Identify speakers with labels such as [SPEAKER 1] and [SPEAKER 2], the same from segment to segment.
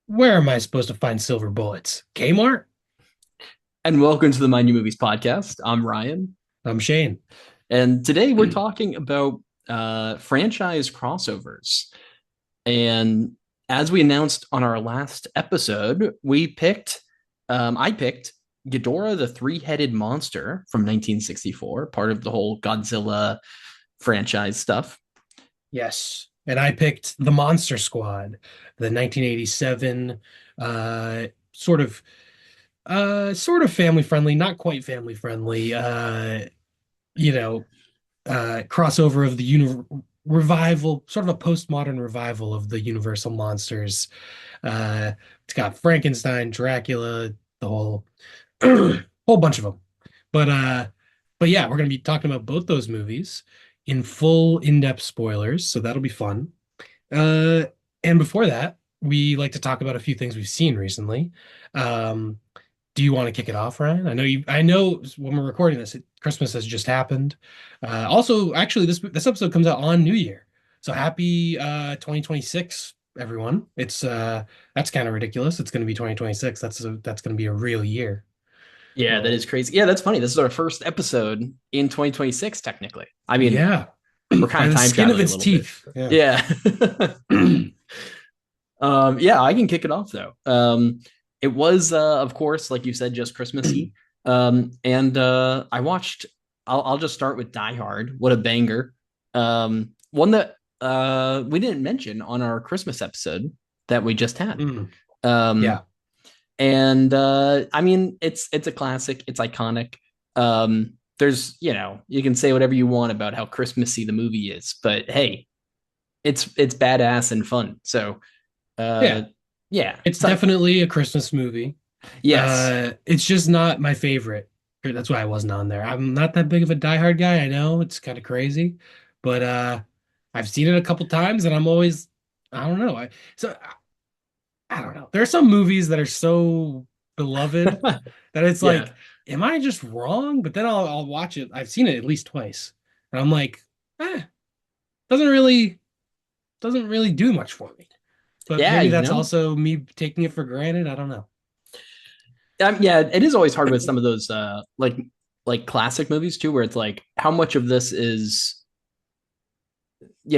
[SPEAKER 1] Where am I supposed to find silver bullets? Kmart?
[SPEAKER 2] And welcome to the My New Movies podcast. I'm Ryan,
[SPEAKER 1] I'm Shane.
[SPEAKER 2] and today we're talking about franchise crossovers. And as we announced on our last episode, I picked Ghidorah, the three-headed monster from 1964, part of the whole Godzilla franchise stuff.
[SPEAKER 1] Yes. And I picked The Monster Squad, the 1987 uh sort of family friendly, not quite family friendly, you know, crossover of the revival, sort of a postmodern revival of the Universal monsters. It's got Frankenstein, Dracula, the whole whole bunch of them. But yeah, we're gonna be talking about both those movies in full in-depth spoilers, so that'll be fun. Uh, and before that, we like to talk about a few things we've seen recently. Um, do you want to kick it off, Ryan? I know when we're recording this, Christmas has just happened. Also, actually, this episode comes out on New Year. So happy 2026, everyone. It's That's kind of ridiculous. It's going to be 2026. That's going to be a real year.
[SPEAKER 2] Yeah, that
[SPEAKER 1] Well,
[SPEAKER 2] is crazy. Yeah, that's funny. This is our first episode in 2026, technically. I mean,
[SPEAKER 1] yeah.
[SPEAKER 2] we're kind
[SPEAKER 1] By
[SPEAKER 2] of
[SPEAKER 1] the
[SPEAKER 2] time
[SPEAKER 1] skin of
[SPEAKER 2] traveling a
[SPEAKER 1] its
[SPEAKER 2] little bit.
[SPEAKER 1] teeth. Yeah.
[SPEAKER 2] Yeah. Yeah, I can kick it off though. It was, of course, like you said, just Christmassy. And I watched. I'll just start with Die Hard. What a banger! One that we didn't mention on our Christmas episode that we just had.
[SPEAKER 1] Mm,
[SPEAKER 2] Um,
[SPEAKER 1] yeah.
[SPEAKER 2] and I mean, it's a classic. It's iconic. There's, you can say whatever you want about how Christmassy the movie is, but hey, it's badass and fun. So uh,
[SPEAKER 1] Yeah.
[SPEAKER 2] yeah.
[SPEAKER 1] It's
[SPEAKER 2] So
[SPEAKER 1] definitely a Christmas movie.
[SPEAKER 2] yes,
[SPEAKER 1] It's just not my favorite. That's why I wasn't on there. I'm not that big of a Die Hard guy. I know it's kind of crazy, but I've seen it a couple times, and I'm always, I don't know. I don't know. There are some movies that are so beloved that it's
[SPEAKER 2] yeah,
[SPEAKER 1] like, am I just wrong? But then I'll watch it. I've seen it at least twice, and I'm like, doesn't really doesn't really do much for me. But
[SPEAKER 2] yeah.
[SPEAKER 1] maybe that's also me taking it for granted. I don't know.
[SPEAKER 2] Yeah. It is always hard with some of those like classic movies too, where it's like how much of this is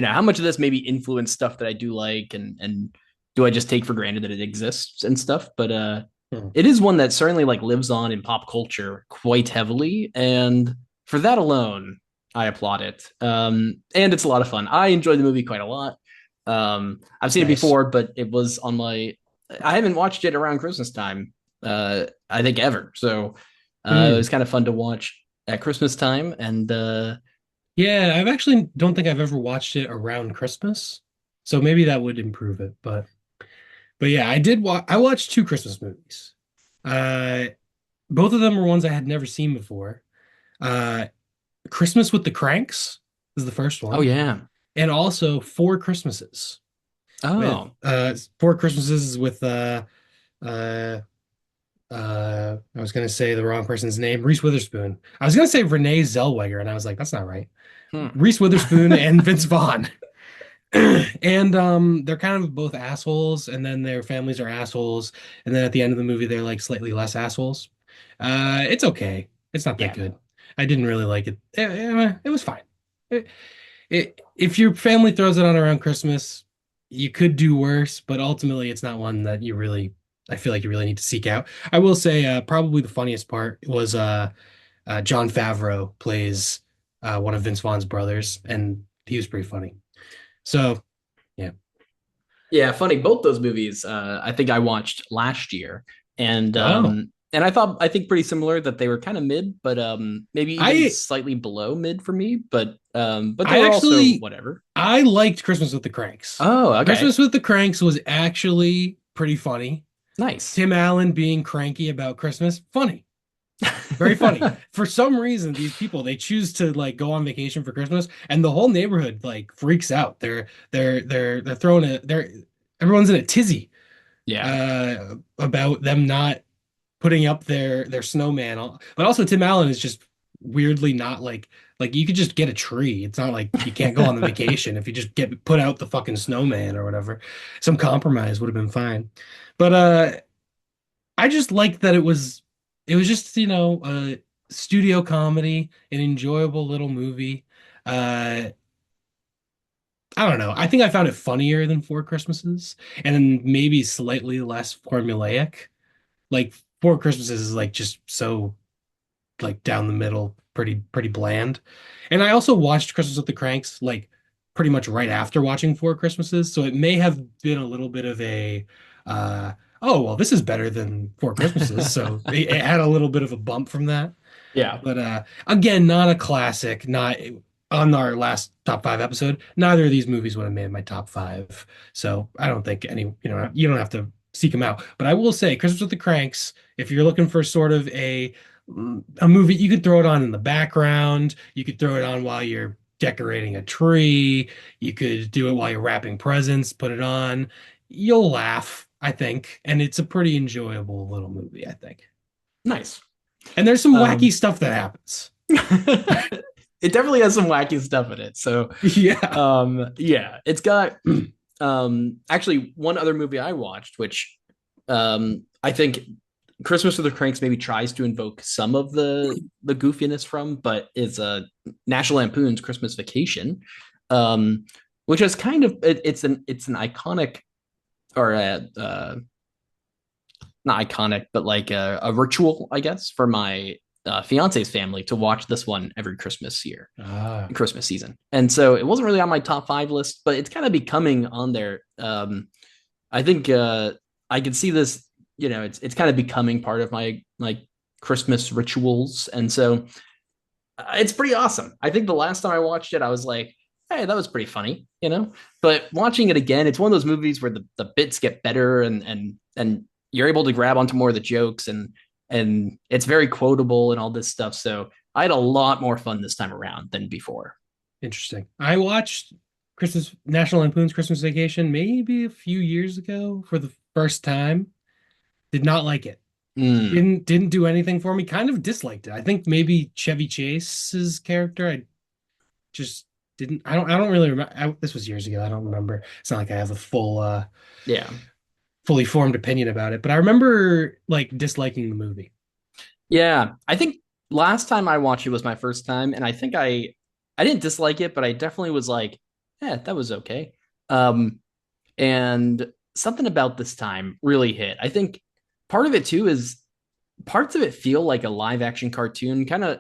[SPEAKER 2] how much of this maybe influenced stuff that I do like, and do I just take for granted that it exists and stuff? But
[SPEAKER 1] Hmm.
[SPEAKER 2] it is one that certainly like lives on in pop culture quite heavily, and for that alone, I applaud it. And it's a lot of fun. I enjoy the movie quite a lot. I've seen it
[SPEAKER 1] Nice.
[SPEAKER 2] before, but it was on my. I haven't watched it around Christmas time. I think ever. So it
[SPEAKER 1] Hmm.
[SPEAKER 2] was kind of fun to watch at Christmas time, and
[SPEAKER 1] Yeah, I've actually don't think I've ever watched it around Christmas. So maybe that would improve it. But yeah, I watched two Christmas movies. Uh Both of them were ones I had never seen before. Uh Christmas with the Cranks is the first
[SPEAKER 2] oh
[SPEAKER 1] one,
[SPEAKER 2] yeah,
[SPEAKER 1] and also Four Christmases. With
[SPEAKER 2] oh
[SPEAKER 1] Four Christmases with uh I was gonna say the wrong person's name, Reese Witherspoon. I was gonna say Renee Zellweger, and I was like, that's not right.
[SPEAKER 2] hmm.
[SPEAKER 1] Reese Witherspoon and Vince Vaughn. And they're kind of both assholes, and then their families are assholes, and then at the end of the movie they're like slightly less assholes. It's okay. It's not that
[SPEAKER 2] Yeah.
[SPEAKER 1] good. I didn't really like it. It was fine. If your family throws it on around Christmas, you could do worse, but ultimately it's not one that I feel like you really need to seek out. I will say, probably the funniest part was John Favreau plays one of Vince Vaughn's brothers, and he was pretty funny. So, yeah.
[SPEAKER 2] Yeah, funny. Both those movies, I think I watched last year, and
[SPEAKER 1] Oh,
[SPEAKER 2] I think pretty similar that they were kind of mid, but maybe even
[SPEAKER 1] I
[SPEAKER 2] slightly below mid for me. But they
[SPEAKER 1] I
[SPEAKER 2] were also
[SPEAKER 1] actually
[SPEAKER 2] whatever.
[SPEAKER 1] I liked Christmas with the Cranks.
[SPEAKER 2] Oh, okay,
[SPEAKER 1] Christmas with the Cranks was actually pretty funny.
[SPEAKER 2] nice.
[SPEAKER 1] Tim Allen being cranky about Christmas, funny. Very funny. For some reason, these people they choose to like go on vacation for Christmas, and the whole neighborhood like freaks out. They're throwing everyone's in a tizzy
[SPEAKER 2] Yeah,
[SPEAKER 1] about them not putting up their snowman. But also Tim Allen is just weirdly not like Like you could just get a tree. It's not like you can't go on the vacation if you just get put out the fucking snowman or whatever. Some compromise would have been fine. But I just liked that it was just, a studio comedy, an enjoyable little movie. Uh I don't know. I think I found it funnier than Four Christmases and then maybe slightly less formulaic. Like Four Christmases is like just so like down the middle, pretty bland. And I also watched Christmas with the Cranks like pretty much right after watching Four Christmases, so it may have been a little bit of a uh oh well, this is better than Four Christmases, so it had a little bit of a bump from that.
[SPEAKER 2] Yeah.
[SPEAKER 1] But again, not a classic, not on our last top five episode. Neither of these movies would have made my top five. So I don't think you don't have to seek them out. But I will say, Christmas with the Cranks, if you're looking for sort of a movie, you could throw it on in the background. You could throw it on while you're decorating a tree. You could do it while you're wrapping presents, put it on. You'll laugh, I think. And it's a pretty enjoyable little movie, I think.
[SPEAKER 2] Nice.
[SPEAKER 1] And there's some wacky
[SPEAKER 2] Um,
[SPEAKER 1] stuff that happens.
[SPEAKER 2] it definitely has some wacky stuff in it. So,
[SPEAKER 1] Yeah.
[SPEAKER 2] yeah, it's got actually one other movie I watched, which I think Christmas with the Cranks maybe tries to invoke some of the goofiness from, but it's a National Lampoon's Christmas Vacation, which is kind of it's an iconic or a not iconic, but like a ritual, I guess, for my fiance's family to watch this one every Christmas year,
[SPEAKER 1] Ah,
[SPEAKER 2] Christmas season. And so it wasn't really on my top five list, but it's kind of becoming on there. I think I can see this, it's kind of becoming part of my like Christmas rituals. And so it's pretty awesome. I think the last time I watched it, I was like, hey, that was pretty funny. But watching it again, it's one of those movies where the bits get better and you're able to grab onto more of the jokes and it's very quotable and all this stuff. So I had a lot more fun this time around than before.
[SPEAKER 1] interesting. I watched National Lampoon's Christmas Vacation maybe a few years ago for the first time. Did not like it.
[SPEAKER 2] Mm,
[SPEAKER 1] Didn't do anything for me. Kind of disliked it. I think maybe Chevy Chase's character. I just didn't. I don't really remember. This was years ago. I don't remember. It's not like I have a
[SPEAKER 2] yeah.
[SPEAKER 1] fully formed opinion about it. But I remember like disliking the movie.
[SPEAKER 2] Yeah. I think last time I watched it was my first time, and I think I didn't dislike it, but I definitely was like, yeah, that was okay. Um, and something about this time really hit. I think part of it too is parts of it feel like a live action cartoon, kind of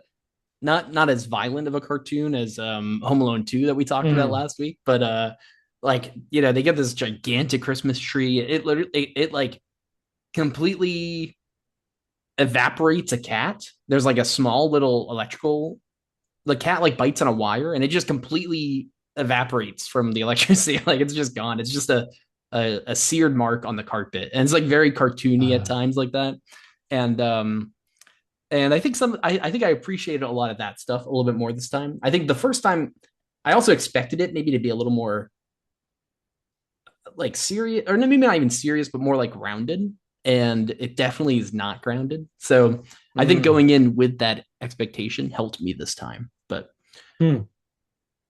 [SPEAKER 2] not as violent of a cartoon as Home Alone 2 that we talked about
[SPEAKER 1] Mm.
[SPEAKER 2] last week, but like they get this gigantic Christmas tree. It literally it like completely evaporates a cat. There's like a small little electrical the cat like bites on a wire and it just completely evaporates from the electricity. Like it's just gone. It's just a seared mark on the carpet. And it's like very cartoony at
[SPEAKER 1] Uh,
[SPEAKER 2] times like that. And and I think I think I appreciated a lot of that stuff a little bit more this time. I think the first time I also expected it maybe to be a little more like serious, or maybe not even serious, but more like grounded. And it definitely is not grounded. So I think
[SPEAKER 1] mm.
[SPEAKER 2] going in with that expectation helped me this time. But
[SPEAKER 1] Hmm.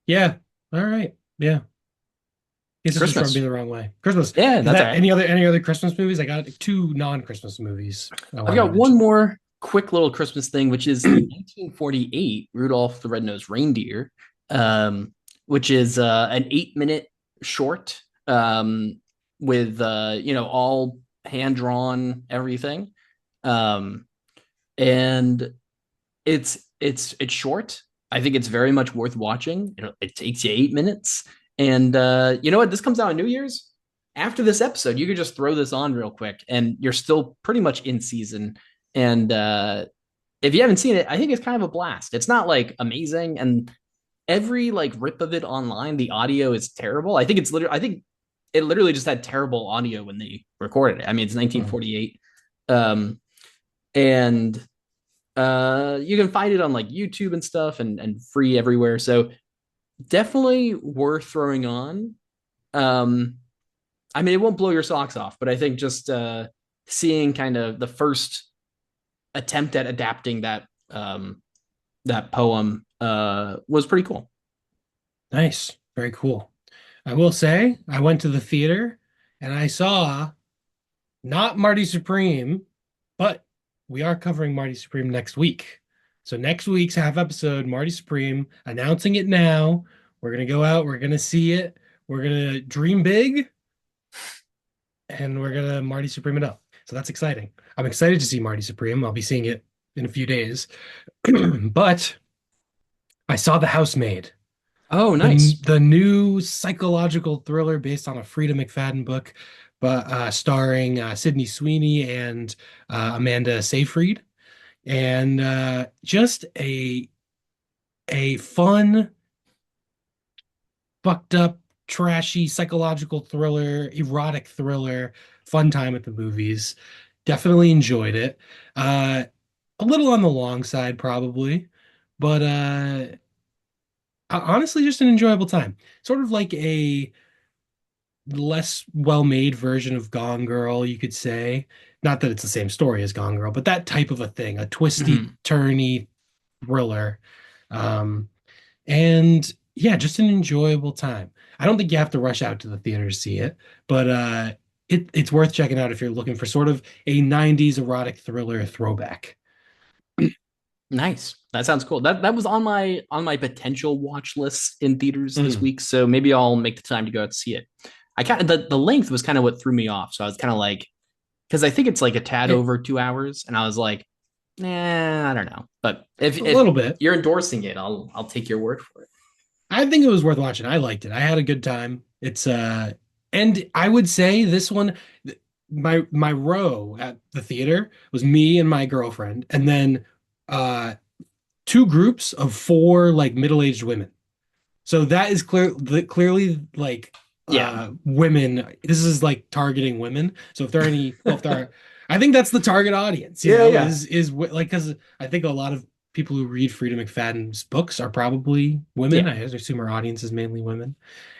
[SPEAKER 1] Yeah. All right. Yeah. Guess it's just rubbed me
[SPEAKER 2] Christmas,
[SPEAKER 1] the wrong way. Christmas.
[SPEAKER 2] yeah,
[SPEAKER 1] Is
[SPEAKER 2] that's all
[SPEAKER 1] that
[SPEAKER 2] right.
[SPEAKER 1] any other Christmas movies? I got two non-Christmas movies I
[SPEAKER 2] I've
[SPEAKER 1] wanted to
[SPEAKER 2] got one
[SPEAKER 1] mention.
[SPEAKER 2] more quick little Christmas thing, which is 1948 Rudolph the Red-Nosed Reindeer, which is an 8 minute short with all hand drawn everything, um, and it's short. I think it's very much worth watching. It takes you 8 minutes, and you know what? This comes out on New Year's. After this episode, you could just throw this on real quick, and you're still pretty much in season. And if you haven't seen it, I think it's kind of a blast. It's not like amazing, and every like rip of it online, the audio is terrible. I think it literally just had terrible audio when they recorded it. I mean, it's
[SPEAKER 1] Hmm.
[SPEAKER 2] 1948, um, and you can find it on like YouTube and stuff, and free everywhere. So definitely worth throwing on. Um, I mean, it won't blow your socks off, but I think just seeing kind of the first attempt at adapting that that poem was pretty cool.
[SPEAKER 1] Nice. Very cool. I will say, I went to the theater and I saw not Marty Supreme, but we are covering Marty Supreme next week. So next week's half episode, Marty Supreme, announcing it now. We're gonna go out, we're gonna see it, we're gonna dream big, and we're gonna Marty Supreme it up. So that's exciting. I'm excited to see Marty Supreme. I'll be seeing it in a few days. But I saw The Housemaid,
[SPEAKER 2] Oh,
[SPEAKER 1] the
[SPEAKER 2] nice.
[SPEAKER 1] the new psychological thriller based on a Frida McFadden book, but starring Sydney Sweeney and Amanda Seyfried, and just a fun, fucked up, trashy psychological thriller, erotic thriller, fun time at the movies. Definitely enjoyed it. Uh, a little on the long side, probably, but honestly, just an enjoyable time. Sort of like a less well-made version of Gone Girl, you could say. Not that it's the same story as Gone Girl, but that type of a thing, a twisty,
[SPEAKER 2] Mhm.
[SPEAKER 1] turny thriller. Um, and yeah, just an enjoyable time. I don't think you have to rush out to the theater to see it, but it's worth checking out if you're looking for sort of a 90s erotic thriller throwback.
[SPEAKER 2] Nice. That sounds cool. That was on my potential watch list in theaters this
[SPEAKER 1] Mhm.
[SPEAKER 2] week, so maybe I'll make the time to go out to see it. I kind of the length was kind of what threw me off, so I was kind of like, because I think it's like a tad
[SPEAKER 1] It,
[SPEAKER 2] over 2 hours, and I was like, nah, I don't know. But
[SPEAKER 1] a
[SPEAKER 2] if
[SPEAKER 1] little bit.
[SPEAKER 2] you're endorsing it, I'll take your word for it.
[SPEAKER 1] I think it was worth watching. I liked it. I had a good time. It's and I would say this one my row at the theater was me and my girlfriend and then uh two groups of four like middle-aged women. So that is clearly like
[SPEAKER 2] Yeah,
[SPEAKER 1] women. This is like targeting women. So if there are any, well, if there are, I think that's the target audience,
[SPEAKER 2] yeah, yeah,
[SPEAKER 1] like because I think a lot of people who read Frida McFadden's books are probably women.
[SPEAKER 2] yeah.
[SPEAKER 1] I assume our audience is mainly women.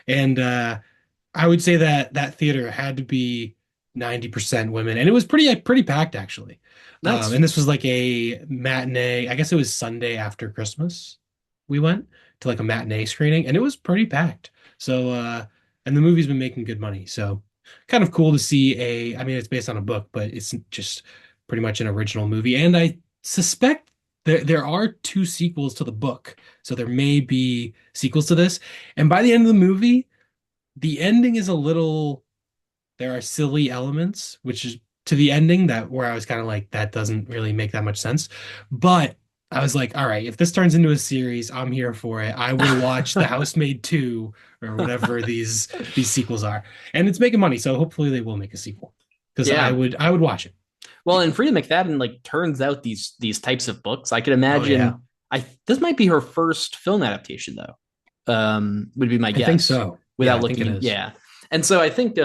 [SPEAKER 1] And I would say that that theater had to be 90% women, and it was pretty packed actually.
[SPEAKER 2] Nice.
[SPEAKER 1] And this was like a matinee. I guess it was Sunday after Christmas. We went to like a matinee screening, and it was pretty packed. So, and the movie's been making good money, so kind of cool to see a. I mean, it's based on a book, but it's just pretty much an original movie, and I suspect there are two sequels to the book, so there may be sequels to this. And by the end of the movie the ending is a little there are silly elements which is to the ending that where I was kind of like that doesn't really make that much sense, but I was like, all right, if this turns into a series, I'm here for it. I will watch The Housemaid 2 or whatever these sequels are. And it's making money, so hopefully they will make a sequel because
[SPEAKER 2] Yeah.
[SPEAKER 1] I would watch it.
[SPEAKER 2] Well, and Frida McFadden like turns out these types of books. I could
[SPEAKER 1] Oh yeah,
[SPEAKER 2] imagine. I This might be her first film adaptation, though. Would be my
[SPEAKER 1] I think
[SPEAKER 2] guess
[SPEAKER 1] so. Yeah,
[SPEAKER 2] without
[SPEAKER 1] I think it
[SPEAKER 2] looking.
[SPEAKER 1] is.
[SPEAKER 2] Yeah, and so I think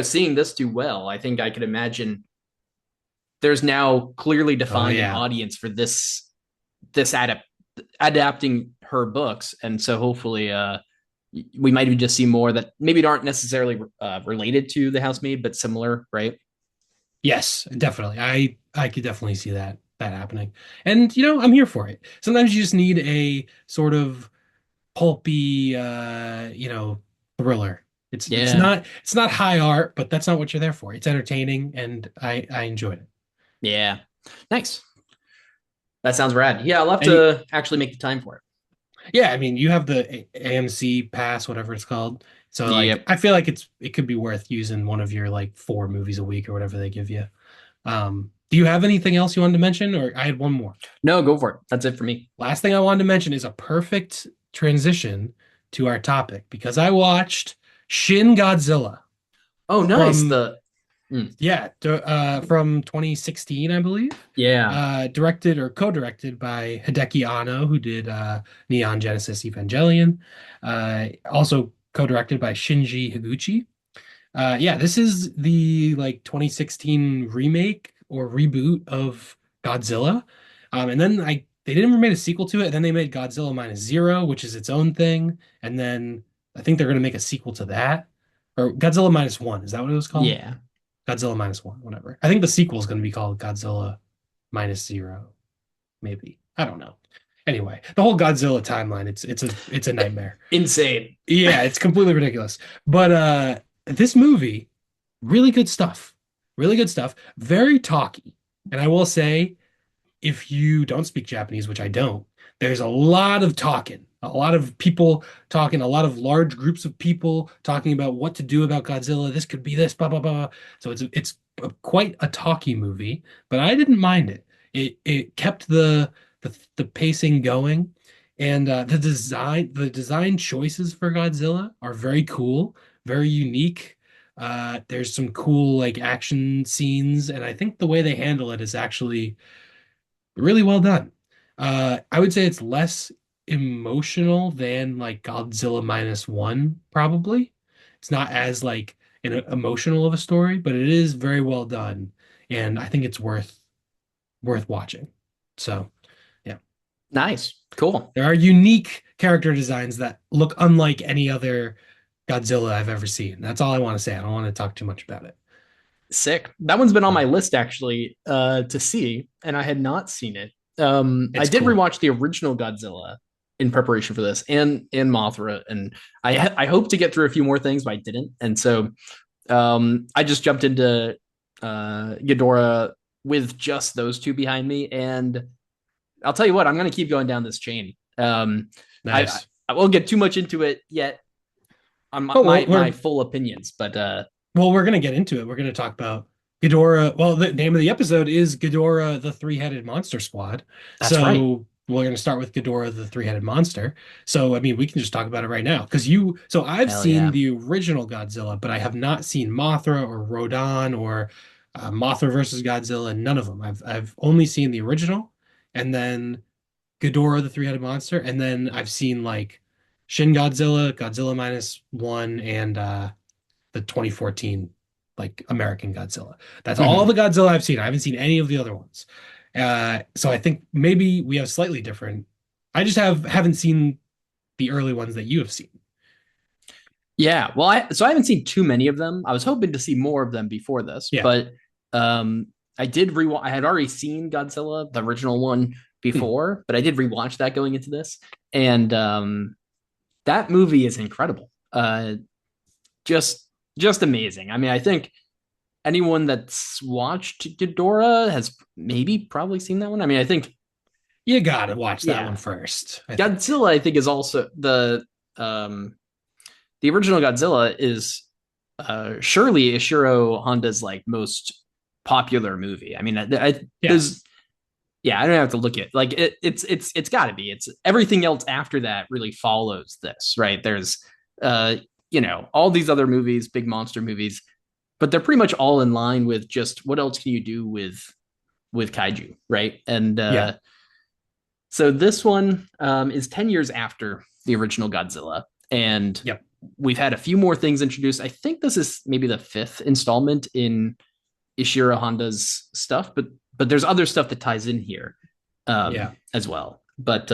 [SPEAKER 2] seeing this do well, I think I could imagine there's now clearly
[SPEAKER 1] Oh
[SPEAKER 2] defined an
[SPEAKER 1] yeah.
[SPEAKER 2] audience for this adapting her books, and so hopefully we might even just see more that maybe aren't necessarily related to the housemaid, but similar, right?
[SPEAKER 1] Yes, definitely. I could definitely see that happening. And I'm here for it. Sometimes you just need a sort of pulpy thriller.
[SPEAKER 2] Yeah,
[SPEAKER 1] It's not high art, but that's not what you're there for. It's entertaining and I enjoyed it.
[SPEAKER 2] yeah, nice. That sounds rad. Yeah, I'll have
[SPEAKER 1] And
[SPEAKER 2] to actually make the time for it.
[SPEAKER 1] yeah, I mean, you have the AMC pass, whatever it's called. So like
[SPEAKER 2] Yep.
[SPEAKER 1] I feel like it could be worth using one of your like four movies a week or whatever they give you. Do you have anything else you wanted to mention? Or I had one more.
[SPEAKER 2] No, go for it. That's it for me.
[SPEAKER 1] Last thing I wanted to mention is a perfect transition to our topic because I watched Shin Godzilla
[SPEAKER 2] Oh, nice.
[SPEAKER 1] from
[SPEAKER 2] The
[SPEAKER 1] from 2016, I believe.
[SPEAKER 2] Yeah.
[SPEAKER 1] Directed or co-directed by Hideki Anno, who did Neon Genesis Evangelion. Also co-directed by Shinji Higuchi. Yeah, this is the like 2016 remake or reboot of Godzilla. And then they didn't ever made a sequel to it, and then they made Godzilla Minus Zero, which is its own thing. And then I think they're gonna make a sequel to that. Or Godzilla Minus One. Is that what it was called?
[SPEAKER 2] Yeah.
[SPEAKER 1] Godzilla Minus One, whatever. I think the sequel is gonna be called Godzilla Minus Zero, maybe. I don't know. Anyway, the whole Godzilla timeline, it's a nightmare.
[SPEAKER 2] Insane.
[SPEAKER 1] Yeah, it's completely ridiculous. But this movie, really good stuff. Really good stuff. Very talky. And I will say, if you don't speak Japanese, which I don't, there's a lot of talking, a lot of people talking, a lot of large groups of people talking about what to do about Godzilla. This could be this, blah blah blah. So quite a talky movie, but I didn't mind it. It kept the pacing going, and the design choices for Godzilla are very cool, very unique. There's some cool like action scenes, and I think the way they handle it is actually really well done. I would say it's less emotional than like Godzilla Minus One, probably. It's not as like an emotional of a story, but it is very well done, and I think it's worth watching. So, yeah,
[SPEAKER 2] Nice. Cool.
[SPEAKER 1] there are unique character designs that look unlike any other Godzilla I've ever seen. That's all I want to say. I don't want to talk too much about it.
[SPEAKER 2] Sick. That one's been on my
[SPEAKER 1] So,
[SPEAKER 2] list actually to see, and I had not seen it. I
[SPEAKER 1] it's
[SPEAKER 2] did
[SPEAKER 1] cool.
[SPEAKER 2] rewatch the original Godzilla in preparation for this, and Mothra, and I hope to get through a few more things, but I didn't, and so I just jumped into Ghidorah with just those two behind me, and I'll tell you what, I'm going to keep going down this chain. I
[SPEAKER 1] Nice.
[SPEAKER 2] I won't get too much into it yet on
[SPEAKER 1] Oh,
[SPEAKER 2] my full opinions, but
[SPEAKER 1] we're gonna get into it. We're gonna talk about Ghidorah. Well, the name of the episode is Ghidorah, the Three-Headed Monster Squad.
[SPEAKER 2] that's right.
[SPEAKER 1] So we're gonna start with Ghidorah, the Three-Headed Monster. So I mean, we can just talk about it right now because you. So I've
[SPEAKER 2] Hell
[SPEAKER 1] seen
[SPEAKER 2] yeah.
[SPEAKER 1] the original Godzilla, but I have not seen Mothra or Rodan or Mothra versus Godzilla. None of them. I've only seen the original, and then Ghidorah, the Three-Headed Monster, and then I've seen like Shin Godzilla, Godzilla Minus One, and the 2014 like American Godzilla. That's all
[SPEAKER 2] Mhm.
[SPEAKER 1] the Godzilla I've seen. I haven't seen any of the other ones. So I think maybe we have slightly different. I just haven't seen the early ones that you have seen.
[SPEAKER 2] Yeah, well, I haven't seen too many of them. I was hoping to see more of them before this,
[SPEAKER 1] Yeah.
[SPEAKER 2] but I did rewatch. I had already seen Godzilla, the original one,
[SPEAKER 1] Hmm.
[SPEAKER 2] before, but I did rewatch that going into this, and that movie is incredible. Just just amazing. I mean, I think anyone that's watched Ghidorah has maybe probably seen that one. I mean, I think
[SPEAKER 1] You gotta watch that one
[SPEAKER 2] yeah,
[SPEAKER 1] first, I think.
[SPEAKER 2] Godzilla. I think is also the original Godzilla is surely Ishirō Honda's like most popular movie. I mean, there's
[SPEAKER 1] Yes.
[SPEAKER 2] yeah, I don't have to look at like it's got to be. It's everything else after that really follows this, right? There's uh all these other movies, big monster movies, but they're pretty much all in line with just what else can you do with kaiju, right? And
[SPEAKER 1] Yeah.
[SPEAKER 2] so this one is 10 years after the original Godzilla, and
[SPEAKER 1] Yep.
[SPEAKER 2] we've had a few more things introduced. I think this is maybe the fifth installment in Ishiro Honda's stuff, but there's other stuff that ties in here
[SPEAKER 1] Yeah.
[SPEAKER 2] as well. But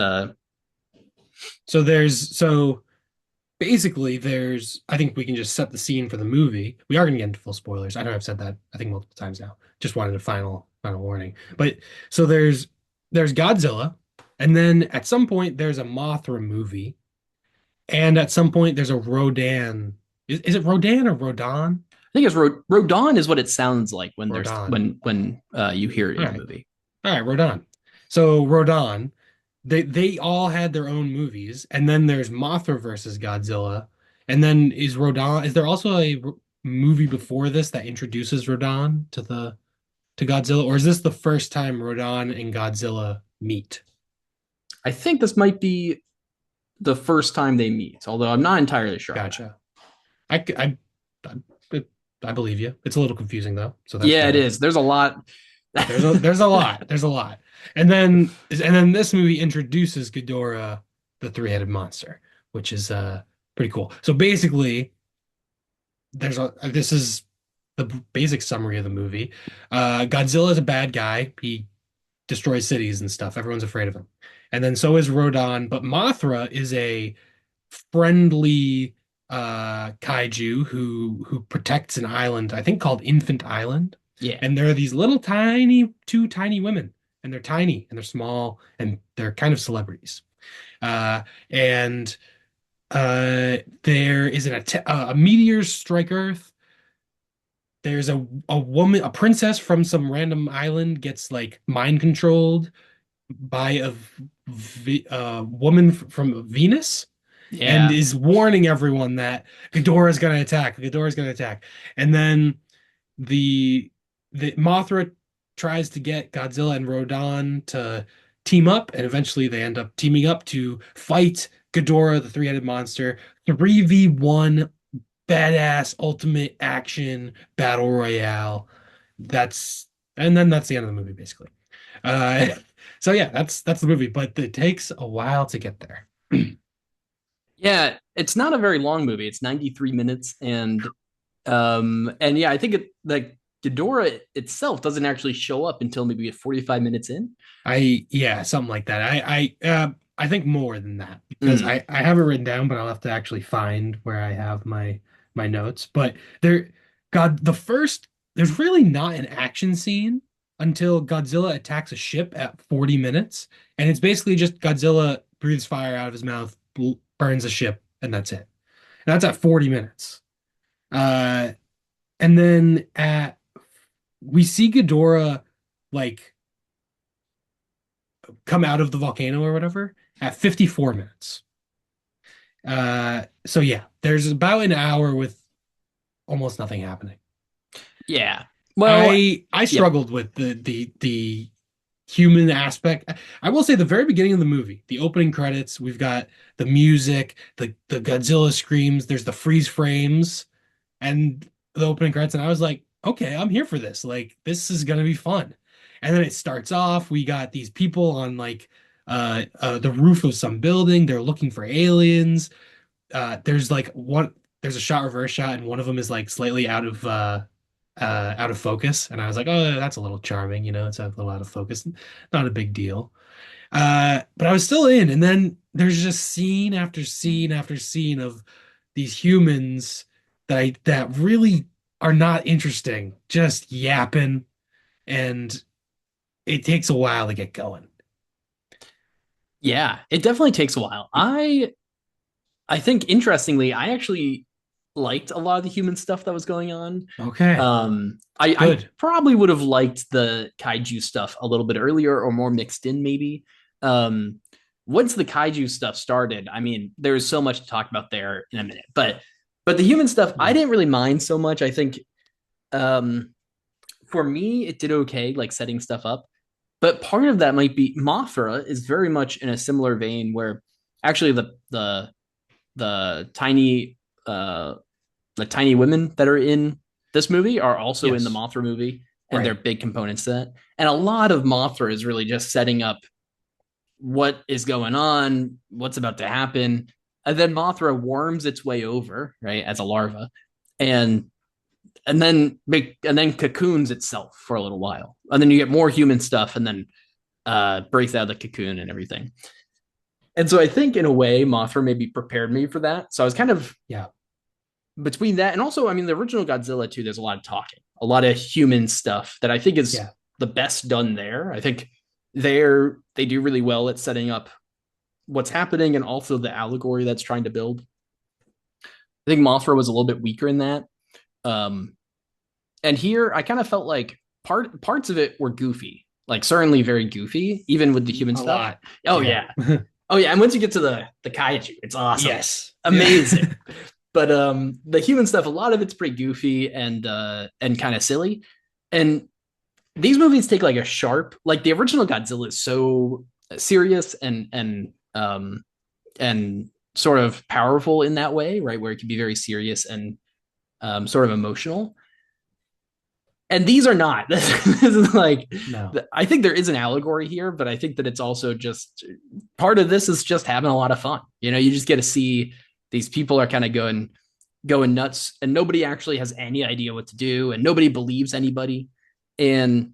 [SPEAKER 1] So basically there's I think we can just set the scene for the movie. We are gonna get into full spoilers. I know I've said that I think multiple times now. Just wanted a final warning. But so there's Godzilla, and then at some point there's a Mothra movie, and at some point there's a Rodan. Is it Rodan or Rodan?
[SPEAKER 2] I think it's Rodan is what it sounds like when there's
[SPEAKER 1] Rodan.
[SPEAKER 2] when you hear it
[SPEAKER 1] All
[SPEAKER 2] in the
[SPEAKER 1] right.
[SPEAKER 2] movie.
[SPEAKER 1] All right, Rodan. So Rodan, they all had their own movies, and then there's Mothra versus Godzilla, and then is there also a movie before this that introduces Rodan to Godzilla, or is this the first time Rodan and Godzilla meet?
[SPEAKER 2] I think this might be the first time they meet, although I'm not entirely sure on that.
[SPEAKER 1] Gotcha. I I I, I believe you. It's a little confusing though, so that's
[SPEAKER 2] Yeah, it
[SPEAKER 1] fair.
[SPEAKER 2] is. There's a lot.
[SPEAKER 1] There's a lot, and then this movie introduces Ghidorah, the three-headed monster, which is pretty cool. So basically, this is the basic summary of the movie. Godzilla is a bad guy. He destroys cities and stuff. Everyone's afraid of him. And then so is Rodan, but Mothra is a friendly kaiju who protects an island, I think called Infant Island.
[SPEAKER 2] Yeah.
[SPEAKER 1] And there are these two tiny women and they're tiny and they're small and they're kind of celebrities. And there is a meteor strike Earth. There's a woman, a princess from some random island gets like mind controlled by a woman from Venus and
[SPEAKER 2] Yeah.
[SPEAKER 1] is warning everyone that Ghidorah is going to attack. Ghidorah is going to attack. And then the the Mothra tries to get Godzilla and Rodan to team up, and eventually they end up teaming up to fight Ghidorah, the three-headed monster. 3v1 badass ultimate action battle royale. That's and then that's the end of the movie, basically. Uh, so yeah, that's the movie, but it takes a while to get there.
[SPEAKER 2] Yeah, it's not a very long movie. It's 93 minutes and yeah, I think it like Ghidorah itself doesn't actually show up until maybe 45 minutes in.
[SPEAKER 1] Yeah, something like that. I think more than that because
[SPEAKER 2] Mm.
[SPEAKER 1] I have it written down, but I'll have to actually find where I have my notes. But there, God, there's really not an action scene until Godzilla attacks a ship at 40 minutes, and it's basically just Godzilla breathes fire out of his mouth, burns a ship, and that's it. And that's at 40 minutes. Uh, and then at we see Ghidorah like come out of the volcano or whatever at 54 minutes. So yeah, there's about an hour with almost nothing happening.
[SPEAKER 2] Yeah. Well,
[SPEAKER 1] I
[SPEAKER 2] yep.
[SPEAKER 1] struggled with the human aspect. I will say the very beginning of the movie, the opening credits, we've got the music, the Godzilla screams, there's the freeze frames and the opening credits, and I was like, okay, I'm here for this. Like, this is gonna be fun. And then it starts off. We got these people on like the roof of some building. They're looking for aliens. There's like there's a shot reverse shot, and one of them is like slightly out of focus. And I was like, oh, that's a little charming, it's a little out of focus. Not a big deal. But I was still in, and then there's just scene after scene after scene of these humans that really are not interesting, just yapping, and it takes a while to get going.
[SPEAKER 2] Yeah, it definitely takes a while. I think interestingly, I actually liked a lot of the human stuff that was going on.
[SPEAKER 1] Okay,
[SPEAKER 2] I
[SPEAKER 1] good.
[SPEAKER 2] probably would have liked the kaiju stuff a little bit earlier or more mixed in, maybe. Um, Once the kaiju stuff started, I mean, there's so much to talk about there in a minute. But the human stuff, I
[SPEAKER 1] Yeah.
[SPEAKER 2] didn't really mind so much. I think um, for me, it did okay, like setting stuff up. But part of that might be Mothra is very much in a similar vein where actually the tiny uh the tiny women that are in this movie are also in the
[SPEAKER 1] Yes.
[SPEAKER 2] Mothra movie, and they're
[SPEAKER 1] Right.
[SPEAKER 2] big components to that. And a lot of Mothra is really just setting up what is going on, what's about to happen, and then Mothra worms its way over, right, as a larva, and and then cocoons itself for a little while, and then you get more human stuff, and then breaks out of the cocoon and everything. And so I think in a way, Mothra maybe prepared me for that. So I was kind of
[SPEAKER 1] Yeah.
[SPEAKER 2] between that and also, I mean, the original Godzilla too. There's a lot of talking, a lot of human stuff that I think is
[SPEAKER 1] Yeah.
[SPEAKER 2] the best done there. I think they do really well at setting up what's happening and also the allegory that's trying to build. I think Mothra was a little bit weaker in that. Um, and here I kind of felt like parts of it were goofy, like certainly very goofy, even with the human
[SPEAKER 1] A
[SPEAKER 2] stuff.
[SPEAKER 1] lot.
[SPEAKER 2] Oh
[SPEAKER 1] Yeah.
[SPEAKER 2] yeah, oh yeah. And once you get to the kaiju, it's awesome,
[SPEAKER 1] Yes.
[SPEAKER 2] amazing. But the human stuff, a lot of it's pretty goofy and kind of silly. And these movies take like a sharp, like the original Godzilla is so serious and sort of powerful in that way, right? Where it can be very serious and sort of emotional. And these are not. This is like,
[SPEAKER 1] No.
[SPEAKER 2] I think there is an allegory here, but I think that it's also just part of this is just having a lot of fun. You know, you just get to see these people are kind of going nuts, and nobody actually has any idea what to do, and nobody believes anybody. And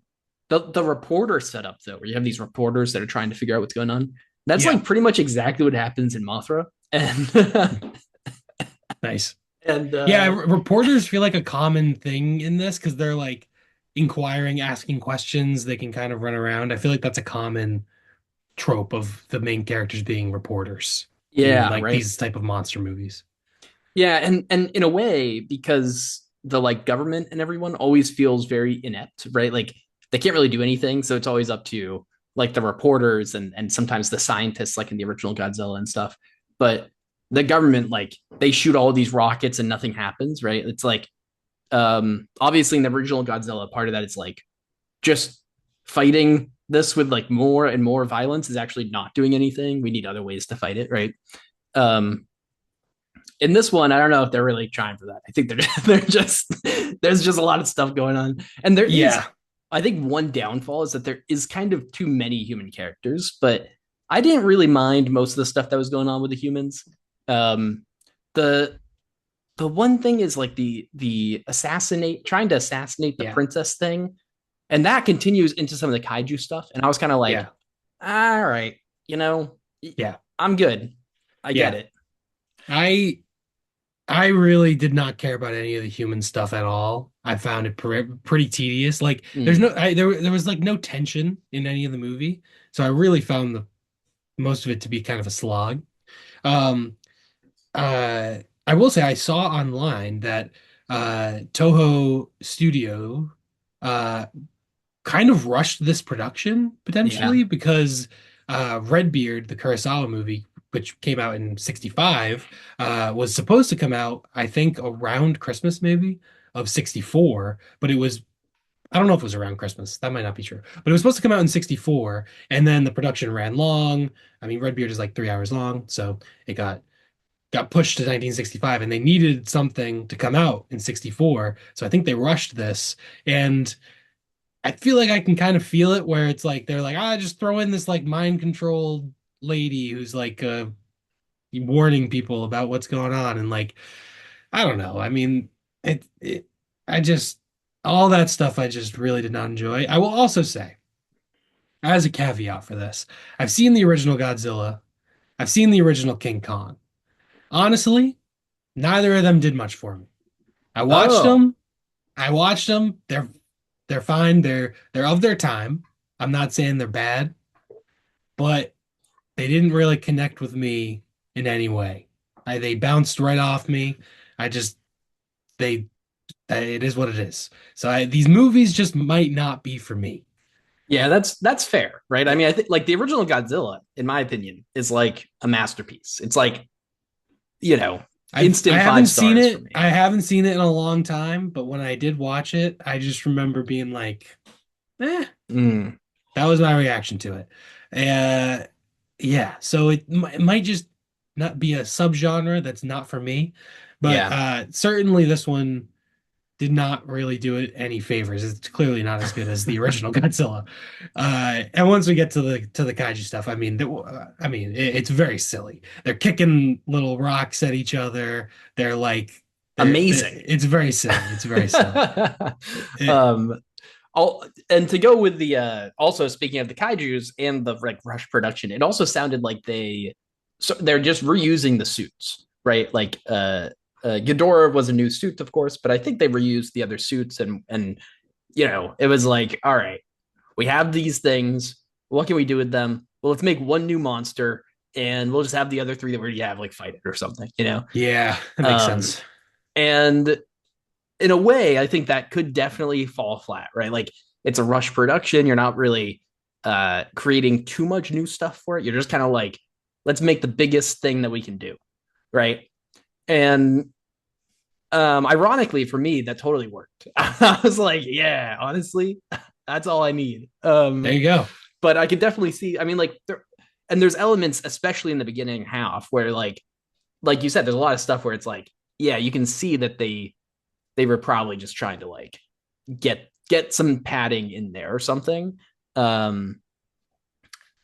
[SPEAKER 2] the reporter setup though, where you have these reporters that are trying to figure out what's going on, that's
[SPEAKER 1] Yeah.
[SPEAKER 2] like pretty much exactly what happens in Mothra. And
[SPEAKER 1] Nice.
[SPEAKER 2] and
[SPEAKER 1] Yeah, reporters feel like a common thing in this because they're like inquiring, asking questions. They can kind of run around. I feel like that's a common trope of the main characters being reporters in
[SPEAKER 2] Yeah,
[SPEAKER 1] like
[SPEAKER 2] right.
[SPEAKER 1] these type of monster movies.
[SPEAKER 2] Yeah, and in a way, because the like government and everyone always feels very inept, right? Like they can't really do anything, so it's always up to like the reporters and sometimes the scientists, like in the original Godzilla and stuff. But the government, like they shoot all these rockets and nothing happens, right? It's like obviously in the original Godzilla, part of that is like just fighting this with like more and more violence is actually not doing anything. We need other ways to fight it, right? Um, in this one, I don't know if they're really trying for that. I think they're they're just there's just a lot of stuff going on, and there is.
[SPEAKER 1] Yeah,
[SPEAKER 2] I think one downfall is that there is kind of too many human characters, but I didn't really mind most of the stuff that was going on with the humans. Um, the the one thing is like the assassinate trying to assassinate the
[SPEAKER 1] yeah,
[SPEAKER 2] princess thing, and that continues into some of the kaiju stuff. And I was kind of like,
[SPEAKER 1] yeah,
[SPEAKER 2] all right, you know,
[SPEAKER 1] yeah,
[SPEAKER 2] I'm good. I get
[SPEAKER 1] yeah.
[SPEAKER 2] it.
[SPEAKER 1] I I really did not care about any of the human stuff at all. I found it pretty tedious. Like
[SPEAKER 2] Mm,
[SPEAKER 1] there was like no tension in any of the movie, so I really found the most of it to be kind of a slog. Um, I will say I saw online that Toho Studio uh kind of rushed this production
[SPEAKER 2] yeah.
[SPEAKER 1] potentially because Redbeard, the Kurosawa movie, which came out in '65, was supposed to come out, I think, around Christmas maybe of '64, but it was I don't know if it was around Christmas. That might not be true. But it was supposed to come out in '64, and then the production ran long. I mean, Redbeard is like 3 hours long, so it got pushed to 1965, and they needed something to come out in '64. So I think they rushed this. And I feel like I can kind of feel it where it's like they're like, ah, just throw in this like mind controlled lady who's like warning people about what's going on. And like, I don't know. I mean, it I just all that stuff I just really did not enjoy. I will also say, as a caveat for this, I've seen the original Godzilla, I've seen the original King Kong. Honestly, neither of them did much for me. I watched
[SPEAKER 2] Oh,
[SPEAKER 1] them. I watched them. They're fine. They're of their time. I'm not saying they're bad, but they didn't really connect with me in any way. They bounced right off me. I just they it is what it is. So these movies just might not be for me.
[SPEAKER 2] yeah, that's fair, right? I mean, I think like the original Godzilla, in my opinion, is like a masterpiece. It's like, you know,
[SPEAKER 1] I
[SPEAKER 2] instant
[SPEAKER 1] haven't
[SPEAKER 2] five
[SPEAKER 1] seen
[SPEAKER 2] stars for
[SPEAKER 1] it.
[SPEAKER 2] me.
[SPEAKER 1] I haven't seen it in a long time, but when I did watch it, I just remember being like, eh,
[SPEAKER 2] Mm,
[SPEAKER 1] that was my reaction to it. Uh, yeah, so it might just not be a subgenre that's not for me, but
[SPEAKER 2] yeah.
[SPEAKER 1] certainly this one did not really do it any favors. It's clearly not as good as the original Godzilla. And once we get to the kaiju stuff, I mean, it's very silly. They're kicking little rocks at each other. They're like,
[SPEAKER 2] Amazing.
[SPEAKER 1] it's very silly. It's very silly. It,
[SPEAKER 2] um, and to go with the also speaking of the kaiju's and the like rush production, it also sounded like they're just reusing the suits, right? Like Ghidorah was a new suit, of course, but I think they reused the other suits and you know, it was like, all right, we have these things. What can we do with them? Well, let's make one new monster and we'll just have the other three that we already have like fight it or something, you know?
[SPEAKER 1] yeah, that makes
[SPEAKER 2] Um,
[SPEAKER 1] sense.
[SPEAKER 2] and in a way, I think that could definitely fall flat, right? Like it's a rush production. You're not really creating too much new stuff for it. You're just kind of like, let's make the biggest thing that we can do, right? And ironically for me, that totally worked. I was like, yeah, honestly, that's all I need.
[SPEAKER 1] There you go.
[SPEAKER 2] But I could definitely see, I mean, like there's elements, especially in the beginning half, where like you said, there's a lot of stuff where it's like, yeah, you can see that they were probably just trying to like get some padding in there or something. Um,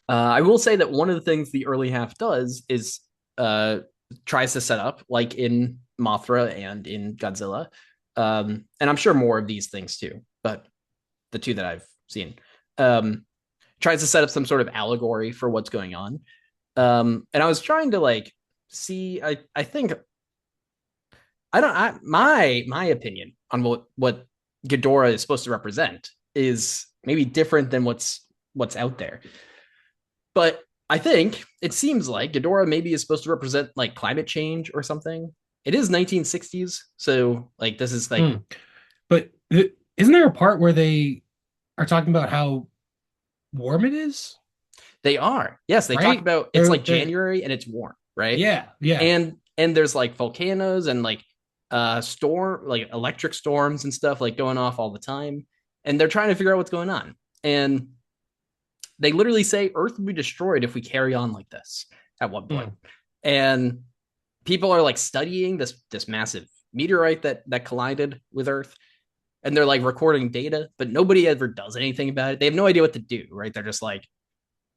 [SPEAKER 2] I will say that one of the things the early half does is uh, tries to set up like in Mothra and in Godzilla, and I'm sure more of these things too, but the two that I've seen um, tries to set up some sort of allegory for what's going on. And I was trying to like see. I think I don't. My opinion on what Ghidorah is supposed to represent is maybe different than what's out there. But I think it seems like Ghidorah maybe is supposed to represent like climate change or something. It is 1960s, so like this is like
[SPEAKER 1] Hmm. But isn't there a part where they are talking about how warm it is,
[SPEAKER 2] they are. Yes, they talk
[SPEAKER 1] right?
[SPEAKER 2] about it's like January and it's warm, right?
[SPEAKER 1] Yeah, yeah.
[SPEAKER 2] And there's like volcanoes and like storm like electric storms and stuff like going off all the time. And they're trying to figure out what's going on. And they literally say Earth will be destroyed if we carry on like this at one point.
[SPEAKER 1] Hmm.
[SPEAKER 2] And people are like studying this massive meteorite that collided with Earth, and they're like recording data, but nobody ever does anything about it. They have no idea what to do, right? They're just like,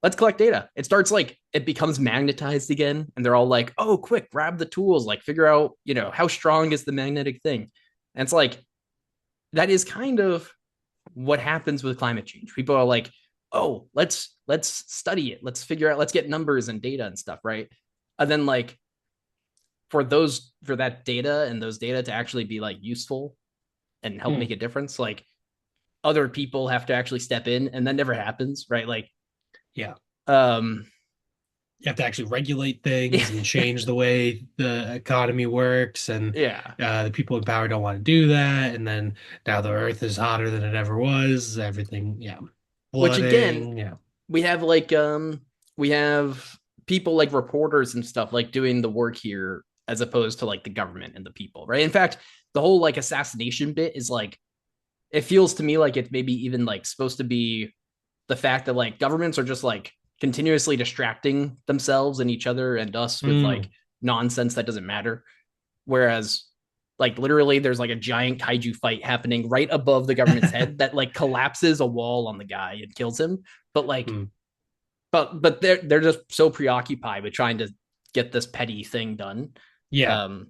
[SPEAKER 2] let's collect data. It starts like it becomes magnetized again, and they're all like, oh, quick, grab the tools, like figure out, how strong is the magnetic thing. And it's like that is kind of what happens with climate change. People are like, oh, let's study it. Let's figure out, let's get numbers and data and stuff, right? And then like for that data and those data to actually be like useful and help
[SPEAKER 1] Hmm.
[SPEAKER 2] make a difference, like other people have to actually step in, and that never happens, right? Like
[SPEAKER 1] Yeah.
[SPEAKER 2] um
[SPEAKER 1] You have to actually regulate things and change the way the economy works, and
[SPEAKER 2] yeah,
[SPEAKER 1] the people in power don't want to do that. And then now the earth is hotter than it ever was. Everything, yeah.
[SPEAKER 2] which again,
[SPEAKER 1] Flooding, yeah.
[SPEAKER 2] we have like we have people like reporters and stuff like doing the work here as opposed to like the government and the people, right? In fact, the whole like assassination bit is like, it feels to me like it's maybe even like supposed to be the fact that like governments are just like continuously distracting themselves and each other and us with like
[SPEAKER 1] Mm.
[SPEAKER 2] nonsense that doesn't matter. Whereas like literally there's like a giant kaiju fight happening right above the government's head that like collapses a wall on the guy and kills him. But like
[SPEAKER 1] Mm.
[SPEAKER 2] but they're just so preoccupied with trying to get this petty thing done.
[SPEAKER 1] Yeah.
[SPEAKER 2] Um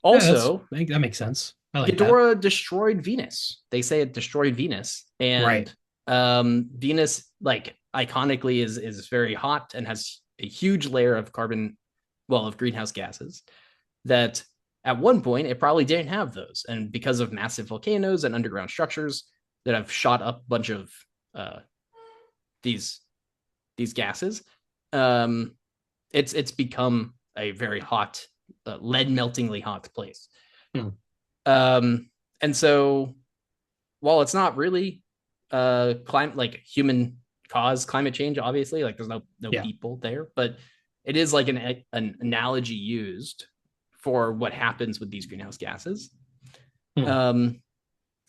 [SPEAKER 1] Yeah,
[SPEAKER 2] Also,
[SPEAKER 1] that makes sense. I like that.
[SPEAKER 2] Ghidorah destroyed Venus. They say it destroyed Venus,
[SPEAKER 1] Right.
[SPEAKER 2] and Venus, like iconically, is very hot and has a huge layer of carbon, well, of greenhouse gases. That at one point it probably didn't have those, and because of massive volcanoes and underground structures that have shot up a bunch of uh, these these gases, um, it's become a very hot, lead meltingly hot place.
[SPEAKER 1] Hmm.
[SPEAKER 2] Um, and so while it's not really climate like human cause climate change, obviously, like there's no
[SPEAKER 1] Yeah.
[SPEAKER 2] people there, but it is like an analogy used for what happens with these greenhouse gases.
[SPEAKER 1] Hmm.
[SPEAKER 2] Um,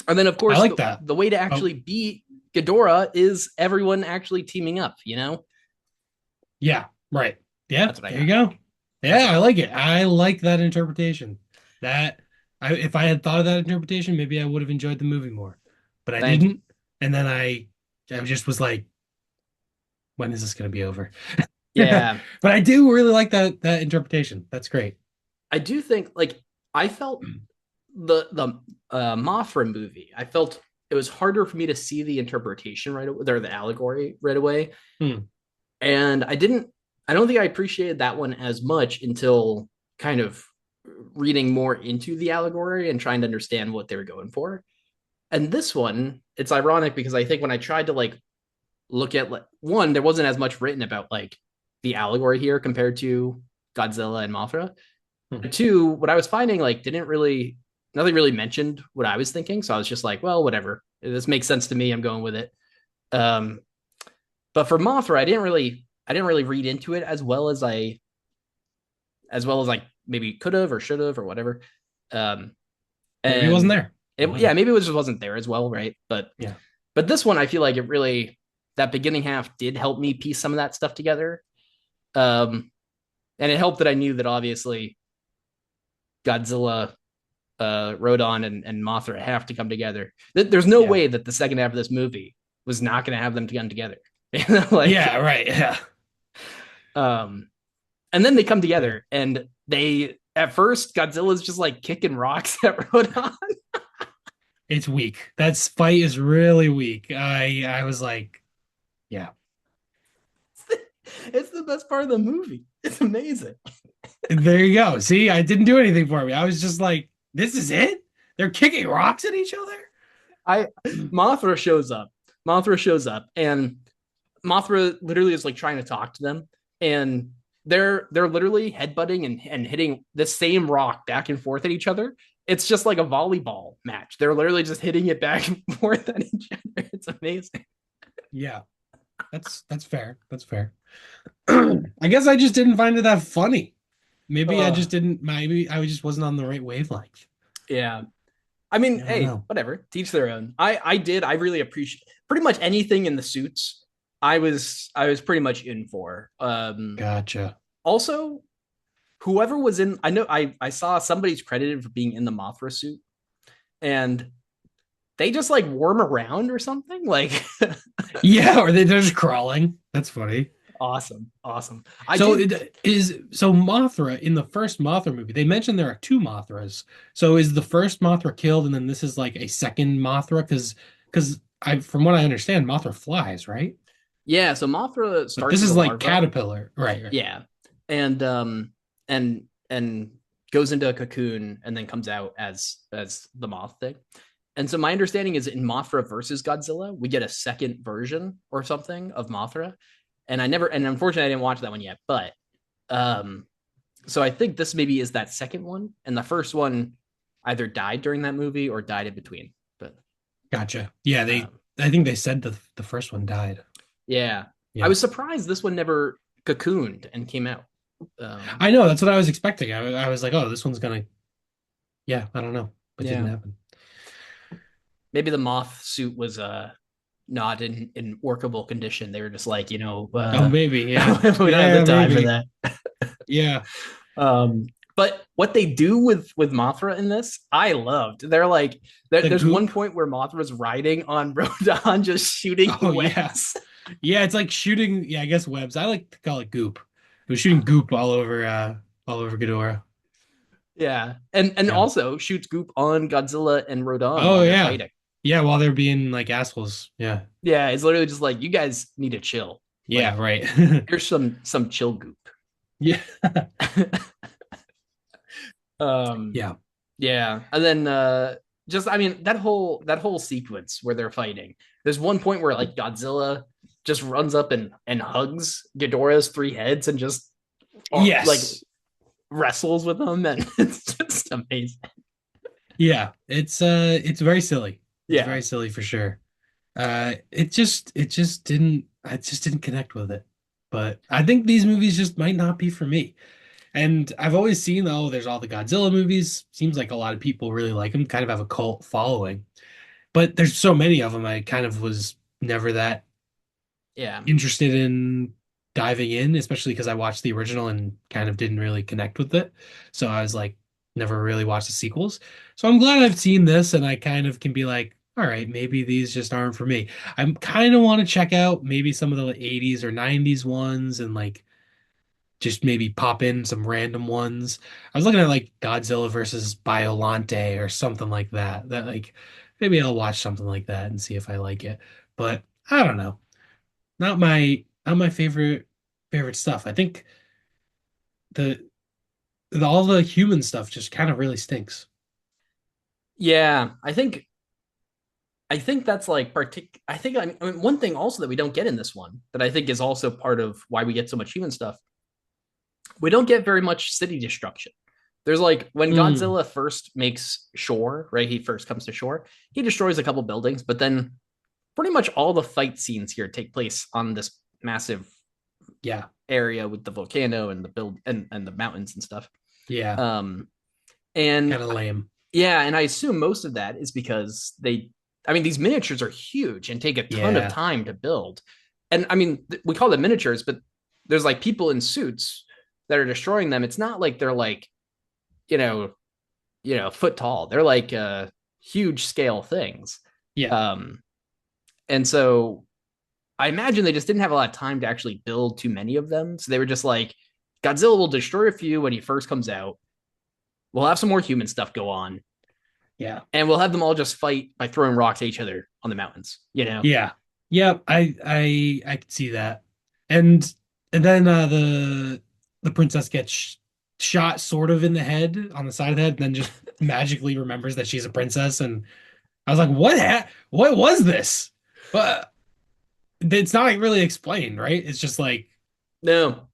[SPEAKER 2] and then of
[SPEAKER 1] I
[SPEAKER 2] course
[SPEAKER 1] like that.
[SPEAKER 2] the way to
[SPEAKER 1] Oh,
[SPEAKER 2] actually beat Ghidorah is everyone actually teaming up, you know?
[SPEAKER 1] yeah. Right. Yeah.
[SPEAKER 2] That's what I
[SPEAKER 1] There you
[SPEAKER 2] got.
[SPEAKER 1] go.
[SPEAKER 2] That's
[SPEAKER 1] Yeah,
[SPEAKER 2] what
[SPEAKER 1] I
[SPEAKER 2] I got.
[SPEAKER 1] like it. I like that interpretation. That if I had thought of that interpretation, maybe I would have enjoyed the movie more. But I
[SPEAKER 2] Thank you.
[SPEAKER 1] didn't. And then I just was like, when is this going to be over?
[SPEAKER 2] Yeah.
[SPEAKER 1] But I do really like that interpretation. That's great.
[SPEAKER 2] I do think like I felt the Mothra movie, I felt it was harder for me to see the interpretation right away, or the allegory right away.
[SPEAKER 1] Hmm.
[SPEAKER 2] And I don't think I appreciated that one as much until kind of reading more into the allegory and trying to understand what they were going for. And this one, it's ironic because I think when I tried to like look at like one, there wasn't as much written about like the allegory here compared to Godzilla and Mothra.
[SPEAKER 1] Hmm.
[SPEAKER 2] And two, what I was finding like didn't really nothing really mentioned what I was thinking. So I was just like, well, whatever. This makes sense to me. I'm going with it. Um, but for Mothra, I didn't really read into it as well as I maybe could have or should have or whatever. Um,
[SPEAKER 1] Maybe it wasn't
[SPEAKER 2] and
[SPEAKER 1] there. I don't
[SPEAKER 2] yeah,
[SPEAKER 1] know.
[SPEAKER 2] maybe it just wasn't there as well, right?
[SPEAKER 1] Yeah.
[SPEAKER 2] But this one, I feel like it really that beginning half did help me piece some of that stuff together. Um, and it helped that I knew that obviously Godzilla, Rodon, and Mothra have to come together. There's no
[SPEAKER 1] Yeah.
[SPEAKER 2] way that the second half of this movie was not going to have them to come together. Like,
[SPEAKER 1] Yeah, right. Yeah.
[SPEAKER 2] um, and then they come
[SPEAKER 1] Yeah.
[SPEAKER 2] together, and they at first Godzilla's just like kicking rocks at Rodon.
[SPEAKER 1] It's weak. That fight is really weak. I was like, yeah.
[SPEAKER 2] It's the best part of the movie. It's amazing.
[SPEAKER 1] There you go. See, I didn't do anything for me. I was just like, this is it? They're kicking rocks at each other?
[SPEAKER 2] I Mothra shows up. Mothra shows up, and Mothra literally is like trying to talk to them, and they're literally headbutting and hitting the same rock back and forth at each other. It's just like a volleyball match. They're literally just hitting it back and forth at each other. It's amazing.
[SPEAKER 1] Yeah, that's fair. That's fair. I guess I just didn't find it that funny. Maybe I
[SPEAKER 2] Uh,
[SPEAKER 1] just didn't. Maybe I just wasn't on the right wavelength.
[SPEAKER 2] yeah. I mean,
[SPEAKER 1] I don't
[SPEAKER 2] hey,
[SPEAKER 1] know.
[SPEAKER 2] whatever. Teach their own. I really appreciate pretty much anything in the suits. I was pretty much in for.
[SPEAKER 1] Gotcha.
[SPEAKER 2] Also, whoever was in, I know I saw somebody's credited for being in the Mothra suit, and they just like worm around or something. Like,
[SPEAKER 1] Yeah, or they're just crawling. That's funny.
[SPEAKER 2] awesome, awesome. I
[SPEAKER 1] So
[SPEAKER 2] did.
[SPEAKER 1] it is so Mothra in the first Mothra movie, they mentioned there are two Mothras. So is the first Mothra killed and then this is like a second Mothra? Because I from what I understand, Mothra flies, right?
[SPEAKER 2] Yeah, so Mothra
[SPEAKER 1] But
[SPEAKER 2] starts
[SPEAKER 1] this
[SPEAKER 2] as a
[SPEAKER 1] is like
[SPEAKER 2] larva.
[SPEAKER 1] caterpillar. Right, right.
[SPEAKER 2] Yeah, and goes into a cocoon and then comes out as the moth thing. And so my understanding is in Mothra versus Godzilla, we get a second version or something of Mothra. And unfortunately I didn't watch that one yet, but um so I think this maybe is that second one, and the first one either died during that movie or died in between. But
[SPEAKER 1] Gotcha. Yeah, they
[SPEAKER 2] um
[SPEAKER 1] I think they said the first one died.
[SPEAKER 2] yeah. I
[SPEAKER 1] Yeah.
[SPEAKER 2] was surprised this one never cocooned and came out. Um
[SPEAKER 1] I know, that's what I was expecting. I was like, oh, this one's gonna yeah, I don't know. But didn't
[SPEAKER 2] yeah.
[SPEAKER 1] happen.
[SPEAKER 2] Maybe the moth suit was not in workable condition. They were just like,
[SPEAKER 1] Oh, maybe, yeah.
[SPEAKER 2] we don't have the
[SPEAKER 1] Yeah,
[SPEAKER 2] time for
[SPEAKER 1] maybe.
[SPEAKER 2] that.
[SPEAKER 1] Yeah.
[SPEAKER 2] But what they do with Mothra in this, I loved. They're like,
[SPEAKER 1] The
[SPEAKER 2] there's one
[SPEAKER 1] goop.
[SPEAKER 2] point where Mothra's riding on Rodan, just shooting
[SPEAKER 1] Oh yeah.
[SPEAKER 2] webs.
[SPEAKER 1] Yeah, it's like shooting, yeah, I guess webs. I like to call it goop. It was shooting goop all over Ghidorah.
[SPEAKER 2] Yeah, and
[SPEAKER 1] Yeah.
[SPEAKER 2] also shoots goop on Godzilla and Rodan
[SPEAKER 1] Oh
[SPEAKER 2] while they're
[SPEAKER 1] yeah.
[SPEAKER 2] fighting.
[SPEAKER 1] Yeah, while they're being like assholes. Yeah.
[SPEAKER 2] Yeah, it's literally just like you guys need to chill.
[SPEAKER 1] Yeah,
[SPEAKER 2] Like
[SPEAKER 1] right.
[SPEAKER 2] here's some chill goop.
[SPEAKER 1] Yeah.
[SPEAKER 2] um,
[SPEAKER 1] Yeah.
[SPEAKER 2] Yeah, and then just I mean that whole sequence where they're fighting. There's one point where like Godzilla just runs up and hugs Ghidorah's three heads and just like
[SPEAKER 1] Yes.
[SPEAKER 2] wrestles with them, and it's just amazing.
[SPEAKER 1] Yeah. It's very silly. It's
[SPEAKER 2] Yeah,
[SPEAKER 1] very silly for sure. I just didn't connect with it. But I think these movies just might not be for me. And I've always seen, oh, there's all the Godzilla movies. Seems like a lot of people really like them, kind of have a cult following. But there's so many of them, I kind of was never that
[SPEAKER 2] yeah,
[SPEAKER 1] interested in diving in, especially because I watched the original and kind of didn't really connect with it. So I was like, never really watched the sequels. So I'm glad I've seen this and I kind of can be like, all right, maybe these just aren't for me. I kind of want to check out maybe some of the 80s or 90s ones and like just maybe pop in some random ones. I was looking at like Godzilla versus Biolante or something like that. That like maybe I'll watch something like that and see if I like it. But I don't know. Not my favorite stuff. I think the, all the human stuff just kind of really stinks.
[SPEAKER 2] yeah. I think that's like I mean, one thing also that we don't get in this one that I think is also part of why we get so much human stuff. We don't get very much city destruction. There's like when
[SPEAKER 1] Mm,
[SPEAKER 2] Godzilla first makes shore, right? He first comes to shore. He destroys a couple buildings, but then pretty much all the fight scenes here take place on this massive
[SPEAKER 1] yeah.
[SPEAKER 2] area with the volcano and the build and the mountains and stuff.
[SPEAKER 1] Yeah.
[SPEAKER 2] Um, and
[SPEAKER 1] Kind of lame.
[SPEAKER 2] yeah, and I assume most of that is because I mean, these miniatures are huge and take a ton of
[SPEAKER 1] Yeah.
[SPEAKER 2] time to build. And I mean, we call them miniatures, but there's like people in suits that are destroying them. It's not like they're like, you know, foot tall. They're like huge scale things.
[SPEAKER 1] Yeah.
[SPEAKER 2] Um, and so I imagine they just didn't have a lot of time to actually build too many of them. So they were just like, Godzilla will destroy a few when he first comes out. We'll have some more human stuff go on,
[SPEAKER 1] Yeah.
[SPEAKER 2] and we'll have them all just fight by throwing rocks at each other on the mountains.
[SPEAKER 1] Yeah. Yeah, I could see that. And then the princess gets shot sort of in the head on the side of the head and then just magically remembers that she's a princess and I was like, what was this? But it's not like really explained, right? It's just like,
[SPEAKER 2] No.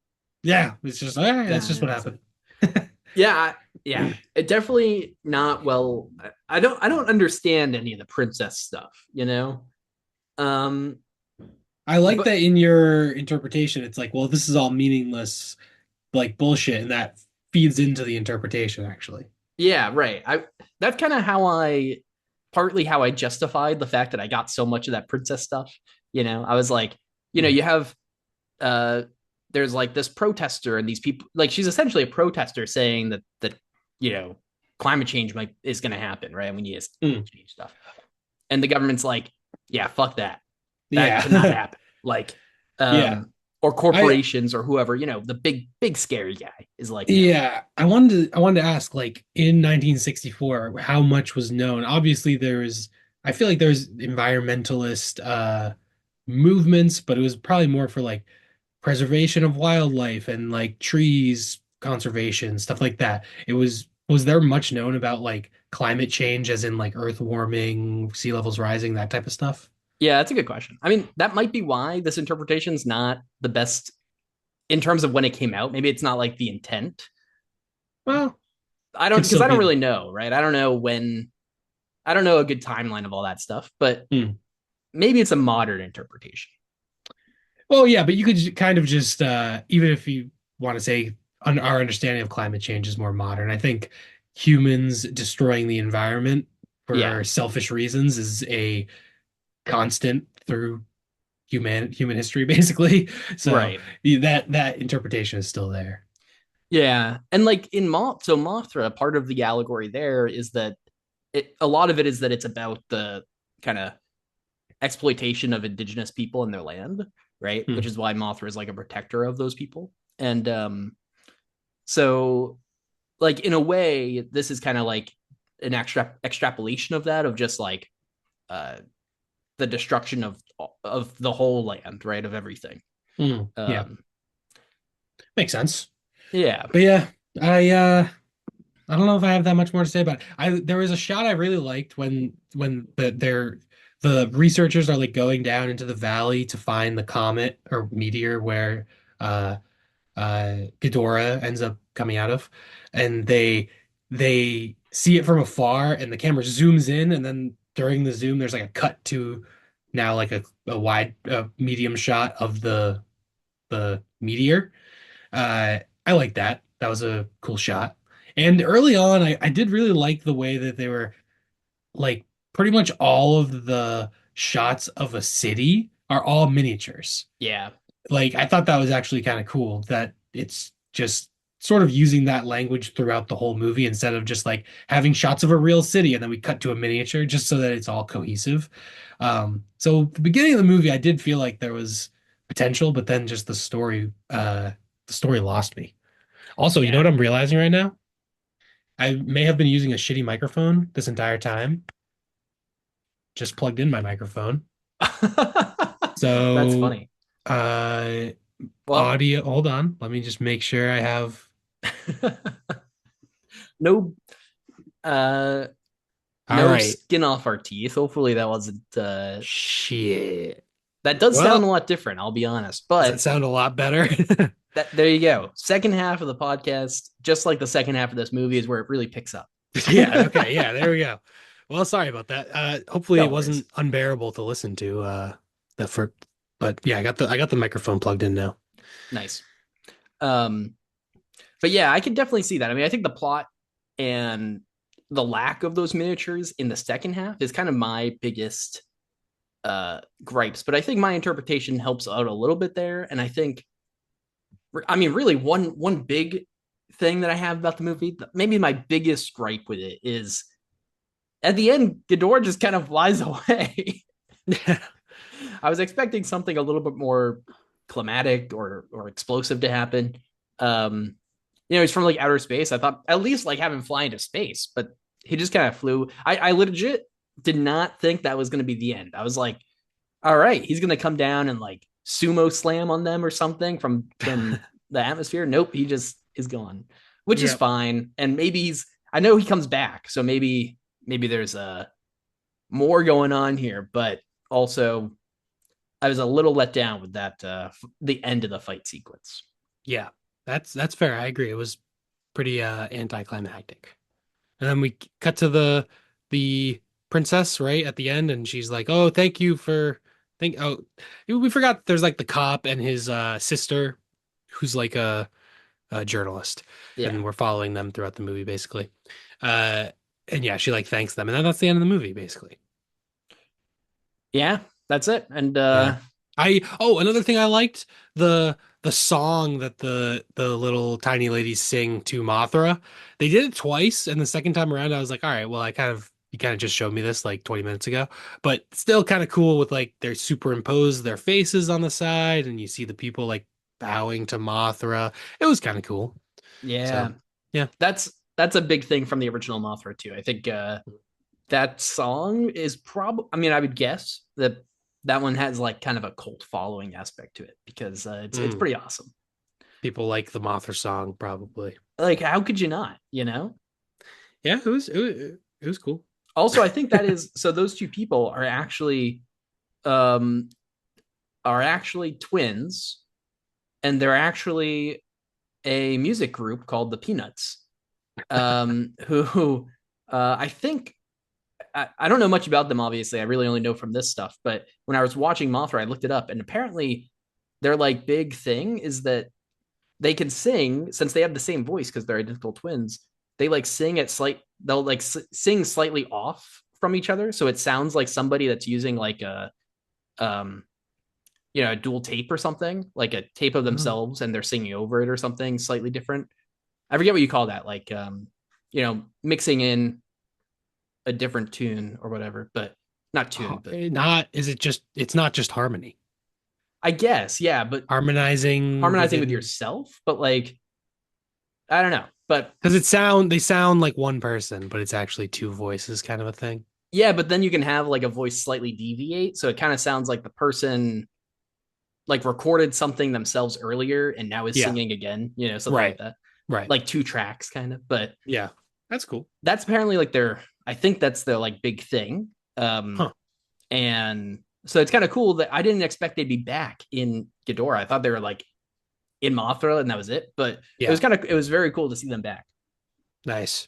[SPEAKER 1] yeah, it's just all right, that's just what
[SPEAKER 2] Nah,
[SPEAKER 1] happened.
[SPEAKER 2] yeah, yeah. It definitely not well. I don't understand any of the princess stuff, you know? Um,
[SPEAKER 1] I like
[SPEAKER 2] but
[SPEAKER 1] that in your interpretation, it's like, well, this is all meaningless, like bullshit, and that feeds into the interpretation, actually.
[SPEAKER 2] yeah, right. I That's kind of how I partly how I justified the fact that I got so much of that princess stuff. I was like,
[SPEAKER 1] Mm.
[SPEAKER 2] you have uh there's like this protester and these people like she's essentially a protester saying that you know climate change is going to happen, right? We need to
[SPEAKER 1] Mm.
[SPEAKER 2] change stuff. And the government's like, yeah, fuck that. That cannot
[SPEAKER 1] Yeah.
[SPEAKER 2] happen. Like,
[SPEAKER 1] Yeah.
[SPEAKER 2] or
[SPEAKER 1] I
[SPEAKER 2] corporations or whoever, the big scary guy is like, no.
[SPEAKER 1] Yeah, I wanted to ask, like, in 1964, how much was known? Obviously, I feel like there's environmentalist movements, but it was probably more for like preservation of wildlife and like trees conservation, stuff like that. Was there much known about like climate change, as in like earth warming, sea levels rising, that type of stuff?
[SPEAKER 2] Yeah, that's a good question. I mean, that might be why this interpretation's not the best in terms of when it came out. Maybe it's not like the intent.
[SPEAKER 1] Well,
[SPEAKER 2] I don't
[SPEAKER 1] could
[SPEAKER 2] because
[SPEAKER 1] still
[SPEAKER 2] I don't
[SPEAKER 1] be.
[SPEAKER 2] really know, right? I don't know a good timeline of all that stuff, but
[SPEAKER 1] Hmm.
[SPEAKER 2] maybe it's a modern interpretation.
[SPEAKER 1] Well, yeah, but you could kind of just even if you want to say our understanding of climate change is more modern, I think humans destroying the environment
[SPEAKER 2] Yeah,
[SPEAKER 1] for selfish reasons is a constant through human history, basically. So
[SPEAKER 2] right.
[SPEAKER 1] that interpretation is still there.
[SPEAKER 2] Yeah, and like so Mothra, part of the allegory there is that a lot of it is that it's about the kind of exploitation of indigenous people and their land, right? Which
[SPEAKER 1] Hmm.
[SPEAKER 2] is why Mothra is like a protector of those people. And so like in a way, this is kind of like an extrapolation of that, of just like uh the destruction of the whole land, right? Of everything.
[SPEAKER 1] Hmm. Yeah,
[SPEAKER 2] Um
[SPEAKER 1] makes sense.
[SPEAKER 2] yeah.
[SPEAKER 1] But yeah, I uh I don't know if I have that much more to say about it. There was a shot I really liked when the researchers are like going down into the valley to find the comet or meteor where uh Ghidorah ends up coming out of, and they see it from afar, and the camera zooms in, and then during the zoom, there's like a cut to now like a wide medium shot of the meteor. I like that. That was a cool shot. And early on, I did really like the way that they were like pretty much all of the shots of a city are all miniatures.
[SPEAKER 2] Yeah.
[SPEAKER 1] Like I thought that was actually kind of cool that it's just sort of using that language throughout the whole movie instead of just like having shots of a real city and then we cut to a miniature just so that it's all cohesive. So the beginning of the movie, I did feel like there was potential, but then just the story lost me. Also, you know what
[SPEAKER 2] Yeah.
[SPEAKER 1] I'm realizing right now? I may have been using a shitty microphone this entire time. Just plugged in my microphone.
[SPEAKER 2] That's
[SPEAKER 1] So,
[SPEAKER 2] funny.
[SPEAKER 1] uh,
[SPEAKER 2] Well,
[SPEAKER 1] audio. Hold on. Let me just make sure I have.
[SPEAKER 2] no uh
[SPEAKER 1] All
[SPEAKER 2] no
[SPEAKER 1] right.
[SPEAKER 2] skin off our teeth. Hopefully that wasn't
[SPEAKER 1] Shit.
[SPEAKER 2] that does sound a
[SPEAKER 1] Well,
[SPEAKER 2] lot different, I'll be honest.
[SPEAKER 1] does that
[SPEAKER 2] But
[SPEAKER 1] sound a lot better?
[SPEAKER 2] that there you go. Second half of the podcast, just like the second half of this movie, is where it really picks up.
[SPEAKER 1] Yeah. Okay. Yeah. There we go. Well, sorry about that. Hopefully
[SPEAKER 2] No
[SPEAKER 1] it
[SPEAKER 2] worries.
[SPEAKER 1] wasn't unbearable to listen to. That for, but yeah, I got the microphone plugged in now.
[SPEAKER 2] Nice. Um, but yeah, I can definitely see that. I mean, I think the plot and the lack of those miniatures in the second half is kind of my biggest gripes. But I think my interpretation helps out a little bit there. And I mean, really, one big thing that I have about the movie, maybe my biggest gripe with it is at the end, Ghidorah just kind of flies away. I was expecting something a little bit more climatic or explosive to happen. Um, he's from like outer space. I thought at least like have him fly into space, but he just kind of flew. I legit did not think that was going to be the end. I was like, all right, he's going to come down and like sumo slam on them or something from the atmosphere. Nope, he just is gone, which is
[SPEAKER 1] Yeah.
[SPEAKER 2] fine. And maybe I know he comes back, so maybe there's a more going on here, but also I was a little let down with that the end of the fight sequence.
[SPEAKER 1] Yeah, that's fair. I agree. It was pretty anticlimactic. And then we cut to the princess right at the end, and she's like, "Oh, thank you for thank oh we forgot there's like the cop and his sister who's like a journalist,
[SPEAKER 2] Yeah.
[SPEAKER 1] and we're following them throughout the movie basically. Uh and yeah, she like thanks them, and then that's the end of the movie basically.
[SPEAKER 2] Yeah, that's it. And
[SPEAKER 1] Yeah. Another thing I liked, the song that the little tiny ladies sing to Mothra. They did it twice, and the second time around I was like, all right, well, you kind of just showed me this like 20 minutes ago, but still kind of cool with like they're superimposed their faces on the side and you see the people like bowing to Mothra. It was kind of cool.
[SPEAKER 2] yeah,
[SPEAKER 1] So, yeah.
[SPEAKER 2] that's a big thing from the original Mothra too. I think that song is probably, I mean, I would guess that that one has like kind of a cult following aspect to it because it's
[SPEAKER 1] Mm.
[SPEAKER 2] pretty awesome.
[SPEAKER 1] People like the Mothra song probably.
[SPEAKER 2] Like, how could you not? You know.
[SPEAKER 1] Yeah, it was cool.
[SPEAKER 2] Also, I think that is so. Those two people um are actually twins, and they're actually a music group called the Peanuts. Who I think I don't know much about them. Obviously, I really only know from this stuff. But when I was watching Mothra, I looked it up, and apparently their like big thing is that they can sing since they have the same voice because they're identical twins. They like sing at slight. They'll like sing slightly off from each other, so it sounds like somebody that's using like a um a dual tape or something, like a tape of
[SPEAKER 1] Oh.
[SPEAKER 2] themselves, and they're singing over it or something slightly different. I forget what you call that, like mixing in a different tune or whatever, but not tune, but
[SPEAKER 1] Not is it just it's not just harmony.
[SPEAKER 2] I guess, yeah, but
[SPEAKER 1] Harmonizing
[SPEAKER 2] harmonizing with
[SPEAKER 1] within
[SPEAKER 2] yourself, but like I don't know. But
[SPEAKER 1] because they sound like one person, but it's actually two voices kind of a thing.
[SPEAKER 2] yeah, but then you can have like a voice slightly deviate, so it kind of sounds like the person like recorded something themselves earlier and now is
[SPEAKER 1] Yeah,
[SPEAKER 2] singing again, something like
[SPEAKER 1] right,
[SPEAKER 2] that.
[SPEAKER 1] right.
[SPEAKER 2] Like two tracks kind of, but
[SPEAKER 1] Yeah, that's cool.
[SPEAKER 2] that's apparently like their I think that's their like big thing.
[SPEAKER 1] Huh.
[SPEAKER 2] And so it's kind of cool that I didn't expect they'd be back in Ghidorah. I thought they were like in Mothra and that was it. But
[SPEAKER 1] Yeah,
[SPEAKER 2] it was very cool to see them back.
[SPEAKER 1] nice.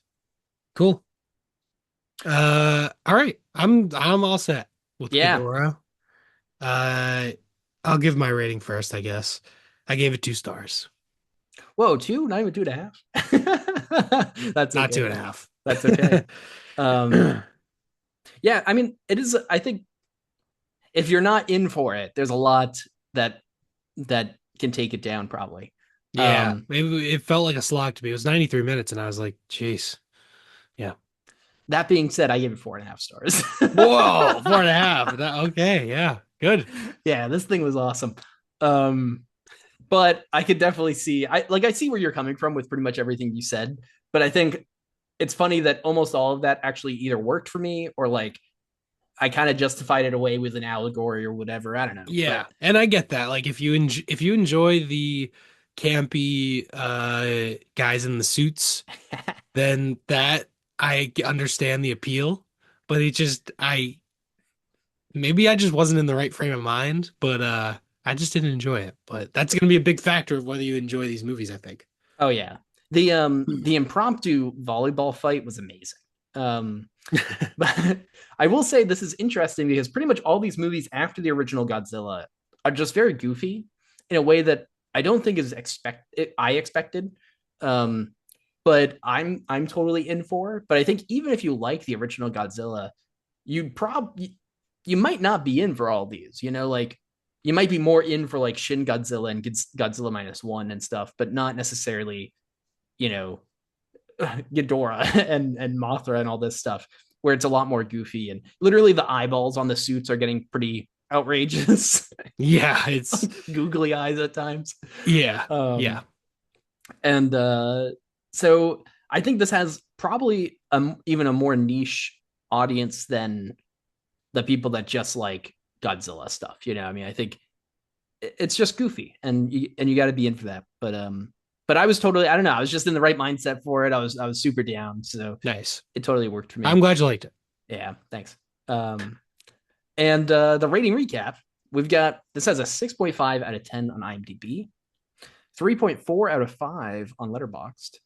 [SPEAKER 1] Cool. All right. I'm all set with
[SPEAKER 2] Yeah.
[SPEAKER 1] Ghidorah. Uh, I'll give my rating first, I guess. I gave it 2 stars.
[SPEAKER 2] Whoa, two? Not even two and a half. That's
[SPEAKER 1] Not two
[SPEAKER 2] okay.
[SPEAKER 1] and a half.
[SPEAKER 2] That's okay. Yeah, I mean, it is. I think if you're not in for it, there's a lot that that can take it down, probably.
[SPEAKER 1] Yeah,
[SPEAKER 2] Um,
[SPEAKER 1] maybe it felt like a slog to me. It was 93 minutes, and I was like, "Jeez, yeah."
[SPEAKER 2] that being said, I give it 4.5 stars.
[SPEAKER 1] Whoa, 4.5. Okay, yeah, good.
[SPEAKER 2] Yeah, this thing was awesome. Um, but I could definitely see I see where you're coming from with pretty much everything you said, but I think it's funny that almost all of that actually either worked for me or like I kind of justified it away with an allegory or whatever. I don't know. But
[SPEAKER 1] Yeah, and I get that. Like, if you enjoy the campy guys in the suits, then that understand the appeal. But it just I maybe I just wasn't in the right frame of mind, but I just didn't enjoy it. But that's going to be a big factor of whether you enjoy these movies, I think.
[SPEAKER 2] oh yeah. The impromptu volleyball fight was amazing. Um but I will say this is interesting because pretty much all these movies after the original Godzilla are just very goofy in a way that I don't think is I expected. Um but I'm totally in for. But I think even if you like the original Godzilla, you'd probably you might not be in for all these, like you might be more in for like Shin Godzilla and Godzilla Minus One and stuff, but not necessarily, you know, Ghidorah and Mothra and all this stuff, where it's a lot more goofy and literally the eyeballs on the suits are getting pretty outrageous,
[SPEAKER 1] Yeah, it's
[SPEAKER 2] like googly eyes at times.
[SPEAKER 1] yeah,
[SPEAKER 2] Um,
[SPEAKER 1] yeah,
[SPEAKER 2] and so I think this has probably even a more niche audience than the people that just like Godzilla stuff. I mean, I think it's just goofy, and you got to be in for that. But I was totally, I don't know, I was just in the right mindset for it. I was super down, so
[SPEAKER 1] nice.
[SPEAKER 2] it totally worked for
[SPEAKER 1] I'm
[SPEAKER 2] me.
[SPEAKER 1] glad you liked it.
[SPEAKER 2] Yeah, thanks. Um, and the rating recap, we've got this has a 6.5 out of 10 on IMDb, 3.4 out of 5 on Letterboxd,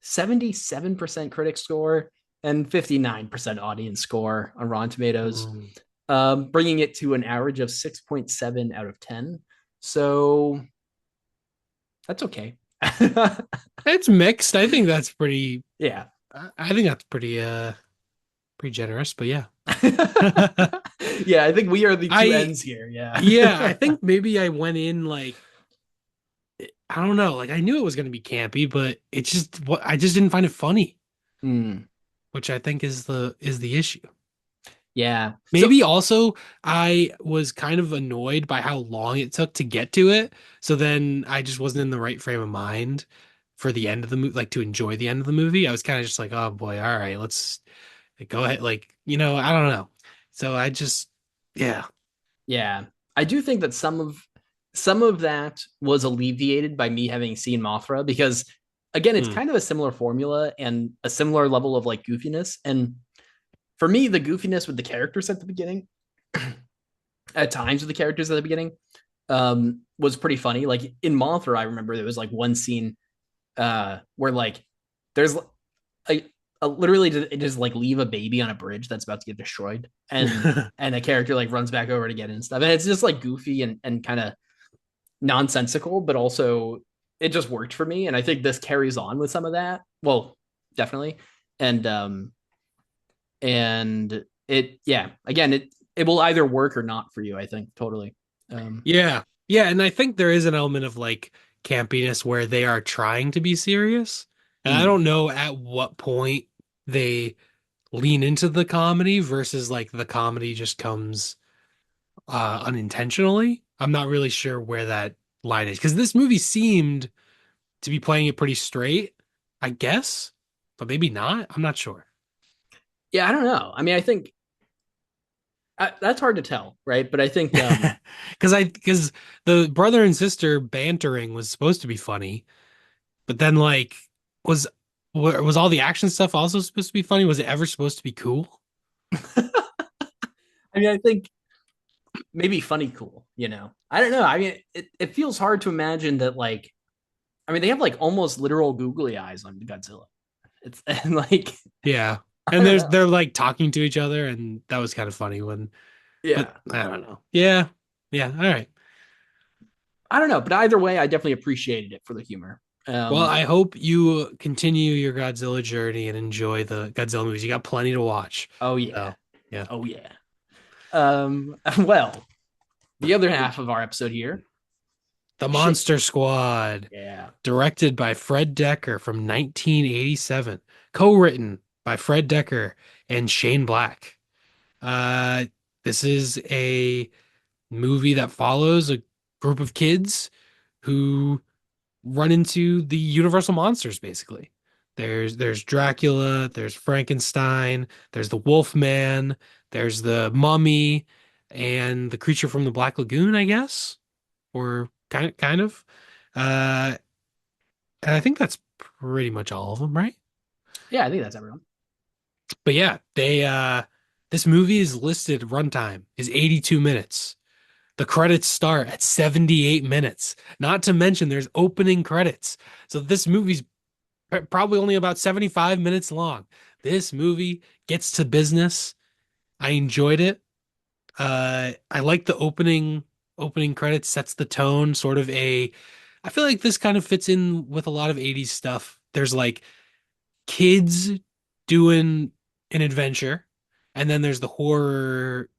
[SPEAKER 2] 77% critic score, and 59% audience score on Rotten Tomatoes,
[SPEAKER 1] Mm.
[SPEAKER 2] bringing it to an average of 6.7 out of 10. So that's okay.
[SPEAKER 1] It's mixed. I think that's pretty.
[SPEAKER 2] Yeah.
[SPEAKER 1] I think that's pretty generous. But yeah,
[SPEAKER 2] Yeah, I think we are the two
[SPEAKER 1] I
[SPEAKER 2] ends here. Yeah.
[SPEAKER 1] yeah, I think maybe I went in like I don't know, like I knew it was gonna be campy, but it just what I just didn't find it funny,
[SPEAKER 2] Mm,
[SPEAKER 1] which I think is the issue.
[SPEAKER 2] yeah. So
[SPEAKER 1] Maybe also I was kind of annoyed by how long it took to get to it. So then I just wasn't in the right frame of mind for the end of the movie, like to enjoy the end of the movie. I was kind of just like, oh boy, all right, let's go ahead. Like, I don't know. So I just, yeah.
[SPEAKER 2] yeah, I do think that some of that was alleviated by me having seen Mothra because again, it's
[SPEAKER 1] Hmm.
[SPEAKER 2] kind of a similar formula and a similar level of like goofiness. And for me, the goofiness with the characters at the beginning, at times with the characters at the beginning, was pretty funny. Like in Mothra, I remember there was like one scene where like there's literally it just like leave a baby on a bridge that's about to get destroyed, and a character like runs back over to get it and stuff, and it's just like goofy and kind of nonsensical, but also it just worked for me, and I think this carries on with some of that. Well, definitely, and it yeah, again it will either work or not for you. I think totally. Um,
[SPEAKER 1] Yeah. Yeah. And I think there is an element of like campiness where they are trying to be serious. And I
[SPEAKER 2] mm,
[SPEAKER 1] don't know at what point they lean into the comedy versus like the comedy just comes unintentionally. I'm not really sure where that line is because this movie seemed to be playing it pretty straight, I guess, but maybe not. I'm not sure.
[SPEAKER 2] yeah, I don't know. I mean, I think that's hard to tell, right? But I think
[SPEAKER 1] Because the brother and sister bantering was supposed to be funny, but then like was was all the action stuff also supposed to be funny? Was it ever supposed to be cool?
[SPEAKER 2] I mean, I think maybe funny cool, you know. I don't know. I mean, it feels hard to imagine that like I mean, they have like almost literal googly eyes on Godzilla. It's and like
[SPEAKER 1] Yeah.
[SPEAKER 2] I
[SPEAKER 1] And
[SPEAKER 2] don't
[SPEAKER 1] there's
[SPEAKER 2] know.
[SPEAKER 1] they're like talking to each other, and that was kind of funny when, but
[SPEAKER 2] Yeah.
[SPEAKER 1] I don't know. Yeah. Yeah. All right.
[SPEAKER 2] I don't know, but either way, I definitely appreciated it for the humor.
[SPEAKER 1] Well,
[SPEAKER 2] Um
[SPEAKER 1] I hope you continue your Godzilla journey and enjoy the Godzilla movies. You got plenty to watch.
[SPEAKER 2] oh yeah.
[SPEAKER 1] So, yeah.
[SPEAKER 2] Oh yeah. Well, the other half of our episode here.
[SPEAKER 1] The
[SPEAKER 2] Shit.
[SPEAKER 1] Monster Squad,
[SPEAKER 2] Yeah.
[SPEAKER 1] directed by Fred Decker from 1987, co-written by Fred Decker and Shane Black. Uh, this is a movie that follows a group of kids who run into the Universal monsters, basically. There's Dracula, there's Frankenstein, there's the Wolfman, there's the Mummy, and the creature from the Black Lagoon, I guess, or kind of. Uh, and I think that's pretty much all of them, right?
[SPEAKER 2] Yeah, I think that's everyone.
[SPEAKER 1] But yeah, they this movie is listed runtime is 82 minutes. The credits start at 78 minutes. Not to mention there's opening credits. So this movie's probably only about 75 minutes long. This movie gets to business. I enjoyed it. I like the opening credits, sets the tone, sort of a I feel like this kind of fits in with a lot of 80s stuff. There's like kids doing an adventure, and then there's the horror,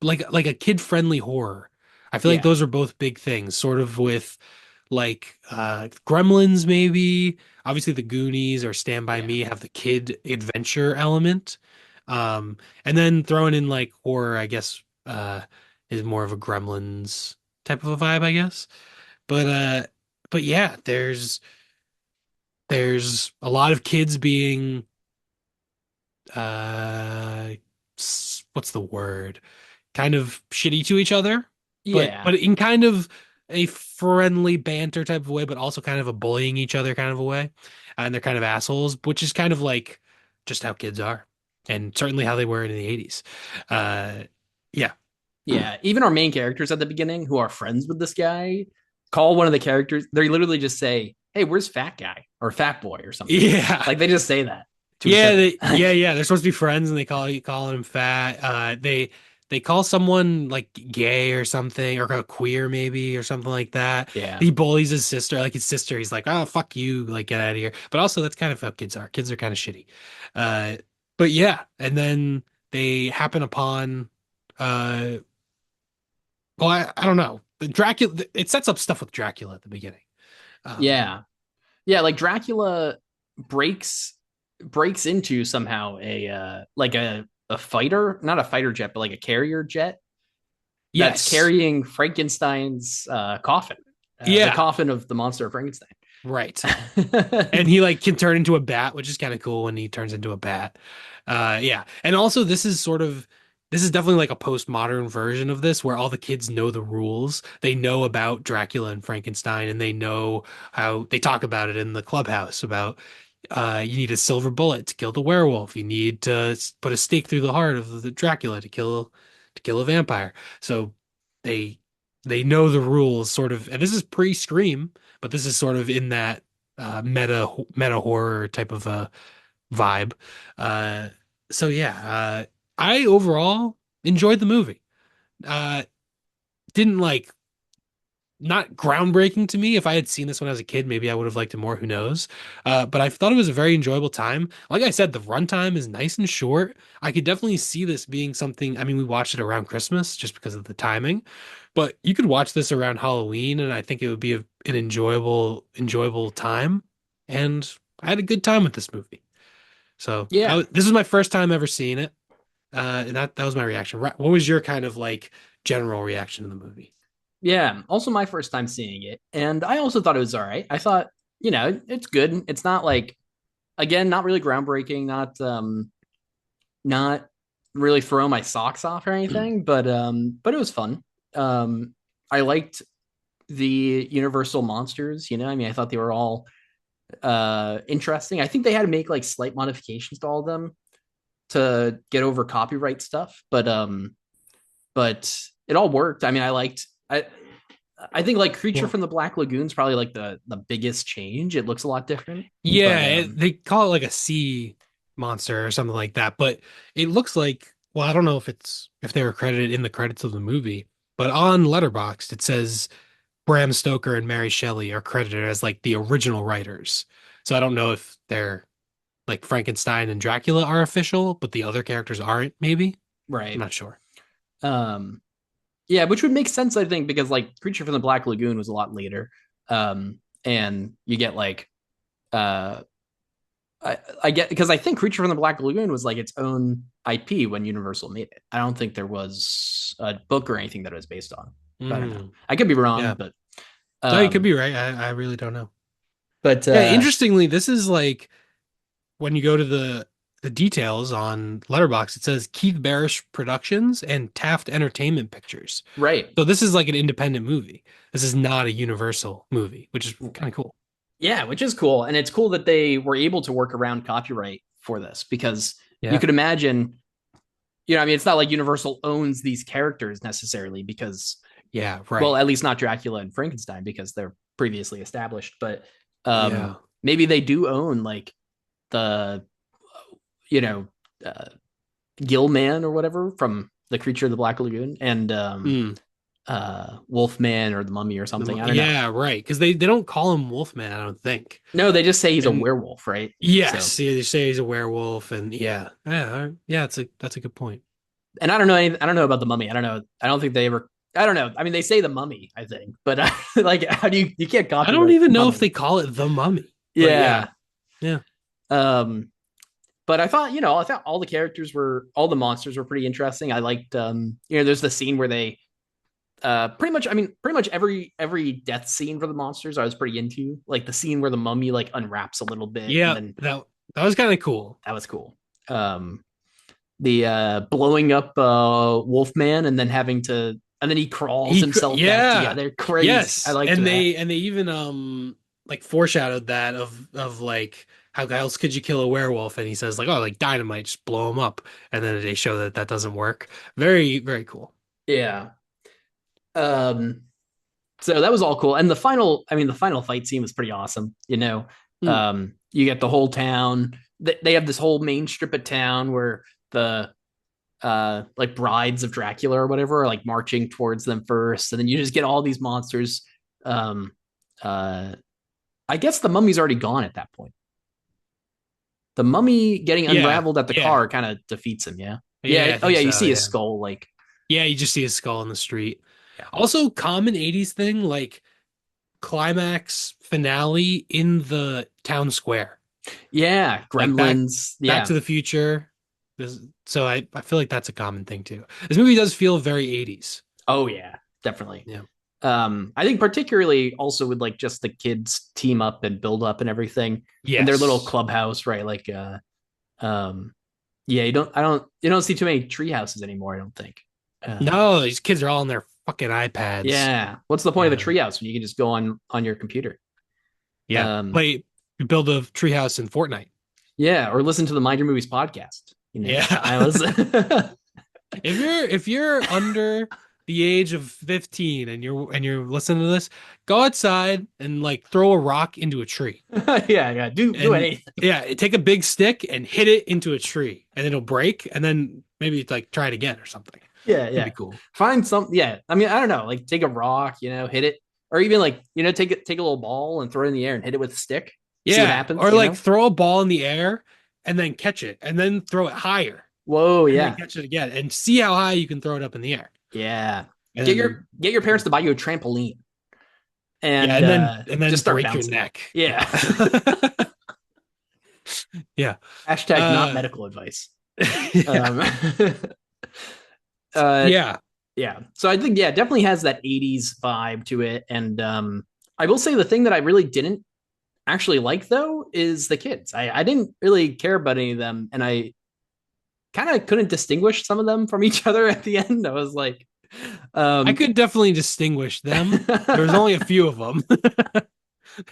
[SPEAKER 1] like a kid-friendly horror. I feel like
[SPEAKER 2] Yeah.
[SPEAKER 1] those are both big things, sort of with like Gremlins, maybe. Obviously, the Goonies or Stand By
[SPEAKER 2] Yeah.
[SPEAKER 1] Me have the kid adventure element. And then throwing in like horror, I guess, is more of a Gremlins type of a vibe, I guess. But but yeah, there's a lot of kids being uh what's the word? Kind of shitty to each other, but
[SPEAKER 2] Yeah.
[SPEAKER 1] in kind of a friendly banter type of way, but also kind of a bullying each other kind of a way. And they're kind of assholes, which is kind of like just how kids are. and certainly how they were in the 80s. Uh, yeah.
[SPEAKER 2] Yeah, even our main characters at the beginning, who are friends with this guy, call one of the characters. They literally just say, "Hey, where's Fat Guy or Fat Boy or something?"
[SPEAKER 1] Yeah.
[SPEAKER 2] Like they just say that to each
[SPEAKER 1] Yeah,
[SPEAKER 2] other.
[SPEAKER 1] yeah. They're supposed to be friends, and they call him fat. They call someone like gay or something, or a queer maybe, or something like that.
[SPEAKER 2] Yeah,
[SPEAKER 1] He bullies his sister, like his sister. He's like, "Oh, fuck you, like get out of here." But also, that's kind of how kids are. Kids are kind of shitty. Uh, but yeah, and then they happen upon, uh, well, I don't know. The Dracula. It sets up stuff with Dracula at the beginning. Um,
[SPEAKER 2] yeah, yeah. Like Dracula breaks breaks into somehow a like a fighter, not a fighter jet, but like a carrier jet that's
[SPEAKER 1] yes,
[SPEAKER 2] carrying Frankenstein's coffin, the
[SPEAKER 1] yeah,
[SPEAKER 2] coffin of the monster of Frankenstein.
[SPEAKER 1] right. And he like can turn into a bat, which is kind of cool when he turns into a bat. Yeah. And also this is definitely like a postmodern version of this where all the kids know the rules. They know about Dracula and Frankenstein and they know how they talk about it in the clubhouse about you need a silver bullet to kill the werewolf. You need to put a stake through the heart of the Dracula to kill a vampire. So they they know the rules sort of, and this is pre-Scream, but this is sort of in that meta horror type of a vibe. Uh, so yeah, I overall enjoyed the movie. Uh, didn't like not groundbreaking to me. If I had seen this when I was a kid, maybe I would have liked it more. Who knows? But I thought it was a very enjoyable time. Like I said, the runtime is nice and short. I could definitely see this being something. I mean, we watched it around Christmas just because of the timing, but you could watch this around Halloween, and I think it would be an enjoyable time. And I had a good time with this movie. So
[SPEAKER 2] Yeah,
[SPEAKER 1] this was my first time ever seeing it, and that was my reaction. What was your kind of like general reaction to the movie?
[SPEAKER 2] yeah. Also, my first time seeing it, and I also thought it was all right. I thought, it's good. It's not like, again, not really groundbreaking, not really throw my socks off or anything, but it was fun. I liked the Universal monsters. I mean, I thought they were all interesting. I think they had to make like slight modifications to all of them to get over copyright stuff, but it all worked. I mean, I think like Creature
[SPEAKER 1] Well,
[SPEAKER 2] from the Black Lagoon is probably like the biggest change. It looks a lot different, but
[SPEAKER 1] yeah, they call it like a sea monster or something like that, but it looks like, well, I don't know if they were credited in the credits of the movie, but on Letterboxd it says Bram Stoker and Mary Shelley are credited as like the original writers. So I don't know if they're like Frankenstein and Dracula are official, but the other characters aren't, maybe. I'm
[SPEAKER 2] right.
[SPEAKER 1] not sure.
[SPEAKER 2] Um, yeah, which would make sense, I think, because like Creature from the Black Lagoon was a lot later, and you get like uh I get, because I think Creature from the Black Lagoon was like its own IP when Universal made it. I don't think there was a book or anything that it was based on. But I don't know.
[SPEAKER 1] Mm,
[SPEAKER 2] I could be wrong,
[SPEAKER 1] yeah.
[SPEAKER 2] but
[SPEAKER 1] No, you could
[SPEAKER 2] um,
[SPEAKER 1] be right. I really don't know.
[SPEAKER 2] but
[SPEAKER 1] Yeah, interestingly, this is like when you go to the details on Letterboxd, it says Keith Barish Productions and Taft Entertainment Pictures.
[SPEAKER 2] right.
[SPEAKER 1] So this is like an independent movie. This is not a Universal movie, which is kind of cool.
[SPEAKER 2] Yeah, which is cool. And it's cool that they were able to work around copyright for this, because you
[SPEAKER 1] Yeah.
[SPEAKER 2] could imagine, I mean, it's not like Universal owns these characters necessarily, because,
[SPEAKER 1] Yeah,
[SPEAKER 2] well,
[SPEAKER 1] right.
[SPEAKER 2] at least not Dracula and Frankenstein, because they're previously established. But
[SPEAKER 1] Yeah.
[SPEAKER 2] maybe they do own like the, you know, uh, Gillman or whatever from The Creature of the Black Lagoon, and
[SPEAKER 1] Mm.
[SPEAKER 2] Wolfman or the Mummy or something. I don't know.
[SPEAKER 1] Yeah, right. Because they don't call him Wolfman, I don't think.
[SPEAKER 2] No, they just say he's a
[SPEAKER 1] And
[SPEAKER 2] werewolf, right? So,
[SPEAKER 1] yes, they say he's a werewolf, and yeah. That's a good point.
[SPEAKER 2] and I don't know I don't know about the Mummy. I don't know. I don't think they ever. I don't know. I mean, they say the Mummy, I think, but like, how do you can't
[SPEAKER 1] I don't
[SPEAKER 2] copyright
[SPEAKER 1] even know if
[SPEAKER 2] Mummy?
[SPEAKER 1] they call it the Mummy, but yeah,
[SPEAKER 2] Yeah.
[SPEAKER 1] yeah.
[SPEAKER 2] Um, but I thought all the monsters were pretty interesting. I liked, there's the scene where they, pretty much every death scene for the monsters I was pretty into. Like the scene where the mummy like unwraps a little bit, and
[SPEAKER 1] Yeah,
[SPEAKER 2] then
[SPEAKER 1] that was kind of cool.
[SPEAKER 2] that was cool. The blowing up Wolfman, and then having to, and then he crawls himself back
[SPEAKER 1] Yeah,
[SPEAKER 2] together. Crazy. I
[SPEAKER 1] yes,
[SPEAKER 2] liked
[SPEAKER 1] and
[SPEAKER 2] that.
[SPEAKER 1] they even like foreshadowed that of like how else could you kill a werewolf? And he says like, oh, like dynamite, just blow him up. And then they show that that doesn't work. Very, very cool.
[SPEAKER 2] Yeah. Um, so that was all cool. And the final fight scene was pretty awesome.
[SPEAKER 1] Hmm.
[SPEAKER 2] You get the whole town. They have this whole main strip of town where the like brides of Dracula or whatever are like marching towards them first, and then you just get all these monsters. Um, uh, I guess the mummy's already gone at that point. The mummy getting
[SPEAKER 1] Yeah,
[SPEAKER 2] unraveled at the
[SPEAKER 1] yeah,
[SPEAKER 2] car kind of defeats him. Yeah,
[SPEAKER 1] yeah.
[SPEAKER 2] yeah.
[SPEAKER 1] I
[SPEAKER 2] Oh
[SPEAKER 1] think
[SPEAKER 2] yeah, you
[SPEAKER 1] so.
[SPEAKER 2] see his
[SPEAKER 1] Yeah,
[SPEAKER 2] skull. Like,
[SPEAKER 1] yeah. You just see his skull in the street.
[SPEAKER 2] yeah,
[SPEAKER 1] Also, common '80s thing like climax finale in the town square,
[SPEAKER 2] yeah.
[SPEAKER 1] like
[SPEAKER 2] Gremlins.
[SPEAKER 1] Back
[SPEAKER 2] Yeah.
[SPEAKER 1] to the Future. So I feel like that's a common thing too. This movie does feel very '80s.
[SPEAKER 2] Oh yeah, definitely.
[SPEAKER 1] Yeah.
[SPEAKER 2] I think particularly also with like just the kids team up and build up and everything in their little
[SPEAKER 1] Yes.
[SPEAKER 2] clubhouse, right? Like, um, yeah, you don't see too many tree houses anymore. I don't think.
[SPEAKER 1] No, these kids are all on their fucking iPads.
[SPEAKER 2] Yeah. What's the point of a
[SPEAKER 1] Yeah.
[SPEAKER 2] treehouse when you can just go on your computer?
[SPEAKER 1] Yeah.
[SPEAKER 2] Um,
[SPEAKER 1] Play build a treehouse in Fortnite.
[SPEAKER 2] yeah, or listen to the Mind Your Movies podcast. I
[SPEAKER 1] Yeah.
[SPEAKER 2] was.
[SPEAKER 1] If you're under the age of 15 and you're listening to this, go outside and like throw a rock into a tree.
[SPEAKER 2] Yeah, yeah. Do
[SPEAKER 1] And
[SPEAKER 2] anything.
[SPEAKER 1] yeah, take a big stick and hit it into a tree and it'll break and then maybe like try it again or something.
[SPEAKER 2] Yeah,
[SPEAKER 1] It'd be
[SPEAKER 2] yeah.
[SPEAKER 1] cool.
[SPEAKER 2] Find some. Yeah. I mean, I don't know. Like take a rock, hit it, or even like take a little ball and throw it in the air and hit it with a stick. See what
[SPEAKER 1] Yeah,
[SPEAKER 2] happens.
[SPEAKER 1] or like throw a ball in the air and then catch it and then throw it higher
[SPEAKER 2] Whoa.
[SPEAKER 1] and then
[SPEAKER 2] Yeah.
[SPEAKER 1] catch it again and see how high you can throw it up in the air.
[SPEAKER 2] Yeah.
[SPEAKER 1] And
[SPEAKER 2] Get
[SPEAKER 1] then
[SPEAKER 2] your parents to buy you a trampoline
[SPEAKER 1] yeah,
[SPEAKER 2] and
[SPEAKER 1] and then
[SPEAKER 2] just start
[SPEAKER 1] break your
[SPEAKER 2] bouncing.
[SPEAKER 1] neck.
[SPEAKER 2] Yeah.
[SPEAKER 1] Yeah. Yeah.
[SPEAKER 2] Hashtag not
[SPEAKER 1] Uh
[SPEAKER 2] medical advice.
[SPEAKER 1] yeah.
[SPEAKER 2] Um, uh,
[SPEAKER 1] Yeah.
[SPEAKER 2] yeah. So I think, yeah, it definitely has that 80s vibe to it. And I will say the thing that I really didn't actually like, though, is the kids. I didn't really care about any of them. And I kind of couldn't distinguish some of them from each other at the end. I was like,
[SPEAKER 1] I
[SPEAKER 2] um,
[SPEAKER 1] could definitely distinguish them. There was only a few of them.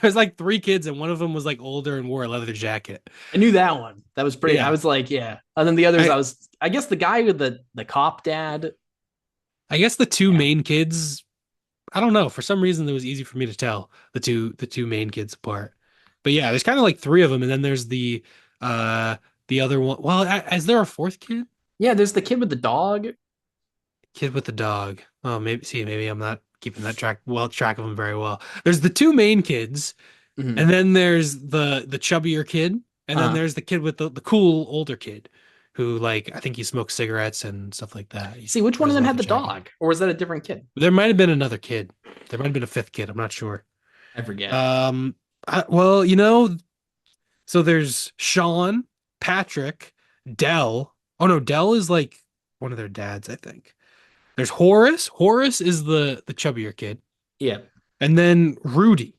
[SPEAKER 1] There's like three kids, and one of them was like older and wore a leather jacket.
[SPEAKER 2] I knew that one. That was pretty. I
[SPEAKER 1] Yeah,
[SPEAKER 2] was like, yeah. And then the others,
[SPEAKER 1] I
[SPEAKER 2] I guess the guy with the cop dad.
[SPEAKER 1] I guess the two
[SPEAKER 2] Yeah.
[SPEAKER 1] main kids. I don't know. For some reason, it was easy for me to tell the two main kids apart. But yeah, there's kind of like three of them, and then there's uh the other one. Well, is there a fourth kid?
[SPEAKER 2] Yeah, there's the kid with the dog.
[SPEAKER 1] Kid with the dog. Oh, maybe I'm not keeping that track of them very well. There's the two main kids,
[SPEAKER 2] Mhm.
[SPEAKER 1] and then there's the chubbier kid, and then
[SPEAKER 2] Uh,
[SPEAKER 1] there's the kid with the cool older kid who like I think he smokes cigarettes and stuff like that. He
[SPEAKER 2] See, which one of
[SPEAKER 1] wears a
[SPEAKER 2] them had
[SPEAKER 1] leather
[SPEAKER 2] the
[SPEAKER 1] jacket.
[SPEAKER 2] dog, or was that a different kid?
[SPEAKER 1] There might have been another kid. There might have been a fifth kid. I'm not sure.
[SPEAKER 2] I forget.
[SPEAKER 1] Um, well, so there's Sean, Patrick, Dell. Oh no, Dell is like one of their dads, I think. There's Horace. Horace is the chubbier kid,
[SPEAKER 2] Yeah.
[SPEAKER 1] and then Rudy,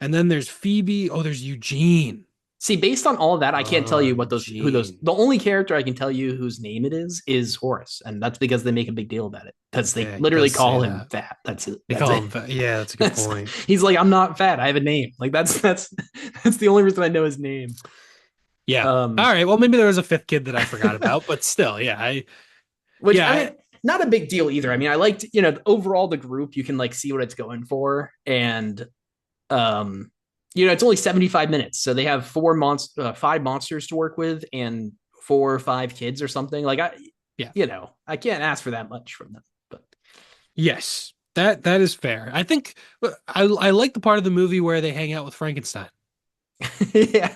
[SPEAKER 1] and then there's Phoebe. Oh, there's Eugene.
[SPEAKER 2] See, based on all of that, I can't tell
[SPEAKER 1] Oh,
[SPEAKER 2] you who those.
[SPEAKER 1] Eugene.
[SPEAKER 2] The only character I can tell you whose name it is Horace, and that's because they make a big deal about it because they
[SPEAKER 1] Yeah, he
[SPEAKER 2] literally
[SPEAKER 1] does say
[SPEAKER 2] call him
[SPEAKER 1] that.
[SPEAKER 2] fat. That's it.
[SPEAKER 1] They
[SPEAKER 2] That's
[SPEAKER 1] call
[SPEAKER 2] it.
[SPEAKER 1] him. Yeah, that's a good point.
[SPEAKER 2] He's like, I'm not fat. I have a name. Like that's the only reason I know his name.
[SPEAKER 1] Yeah. All
[SPEAKER 2] Um,
[SPEAKER 1] right. Well, maybe there was a fifth kid that I forgot about, but still, yeah.
[SPEAKER 2] which
[SPEAKER 1] Yeah.
[SPEAKER 2] I mean, not a big deal either. I mean, I liked overall the group. You can like see what it's going for, and um, it's only 75 minutes, so they have five monsters to work with, and 4 or 5 kids or something. Like
[SPEAKER 1] Yeah.
[SPEAKER 2] I can't ask for that much from them. But
[SPEAKER 1] Yes. That is fair. I think I like the part of the movie where they hang out with Frankenstein.
[SPEAKER 2] yeah, yeah,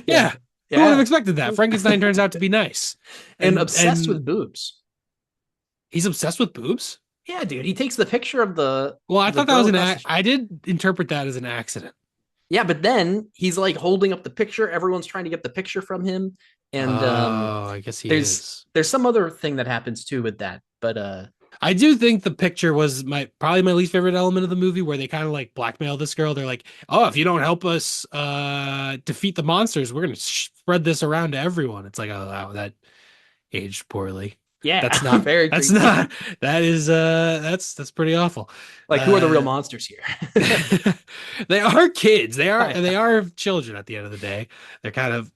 [SPEAKER 1] Yeah. Who would have
[SPEAKER 2] yeah,
[SPEAKER 1] expected that? Frankenstein turns out to be nice.
[SPEAKER 2] and
[SPEAKER 1] And
[SPEAKER 2] obsessed with
[SPEAKER 1] and
[SPEAKER 2] boobs.
[SPEAKER 1] he's obsessed with boobs?
[SPEAKER 2] Yeah, dude, he takes the picture of
[SPEAKER 1] Well, I
[SPEAKER 2] the
[SPEAKER 1] thought that
[SPEAKER 2] girl
[SPEAKER 1] was an
[SPEAKER 2] across the.
[SPEAKER 1] I did interpret that as an accident.
[SPEAKER 2] Yeah, but then he's like holding up the picture. Everyone's trying to get the picture from him, and
[SPEAKER 1] Oh, I guess he
[SPEAKER 2] there's
[SPEAKER 1] is.
[SPEAKER 2] there's some other thing that happens too with that. But
[SPEAKER 1] I do think the picture was probably my least favorite element of the movie where they kind of like blackmail this girl. They're like, "Oh, if you don't help us defeat the monsters, we're going to spread this around to everyone." It's like, "Oh, that aged poorly."
[SPEAKER 2] Yeah,
[SPEAKER 1] That's not
[SPEAKER 2] very
[SPEAKER 1] that's
[SPEAKER 2] creepy.
[SPEAKER 1] not that is that's pretty awful.
[SPEAKER 2] Like, who are the real
[SPEAKER 1] Uh
[SPEAKER 2] monsters here?
[SPEAKER 1] they are kids.
[SPEAKER 2] I
[SPEAKER 1] They
[SPEAKER 2] know.
[SPEAKER 1] are children at the end of the day. They're kind of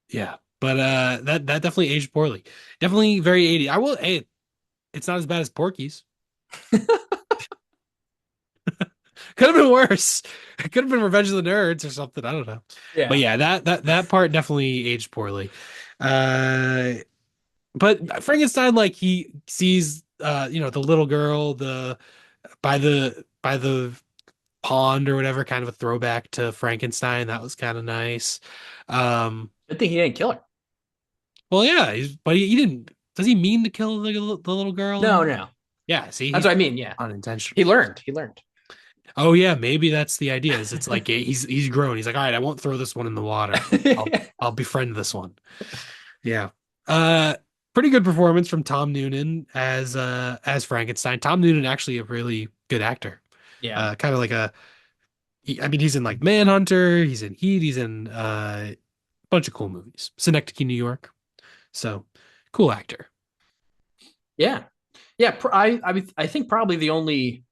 [SPEAKER 1] yeah. But that definitely aged poorly. Definitely very 80. I will hey, it's not as bad as Porky's. Could have been worse. It could have been Revenge of the Nerds or something. I don't know. But
[SPEAKER 2] Yeah.
[SPEAKER 1] yeah, that part definitely aged poorly. Uh but Frankenstein, like he sees the little girl, the by the pond or whatever, kind of a throwback to Frankenstein. That was kind of nice. Um
[SPEAKER 2] Good thing he didn't kill her.
[SPEAKER 1] well yeah, but he didn't does he mean to kill the little girl
[SPEAKER 2] No,
[SPEAKER 1] and
[SPEAKER 2] no.
[SPEAKER 1] yeah, see
[SPEAKER 2] That's
[SPEAKER 1] he's
[SPEAKER 2] what I mean. Yeah.
[SPEAKER 1] unintentional.
[SPEAKER 2] He learned. He learned.
[SPEAKER 1] Oh yeah, maybe that's the idea. Is it's like he's grown. He's like, all right, I won't throw this one in the water. I'll befriend this one. Yeah. Uh Pretty good performance from Tom Noonan as Frankenstein. Tom Noonan actually a really good actor.
[SPEAKER 2] Yeah.
[SPEAKER 1] Kind of like I mean he's in like Manhunter, he's in Heat, he's in a bunch of cool movies. Synecdoche, New York. So, cool actor.
[SPEAKER 2] Yeah. Yeah. I think probably the only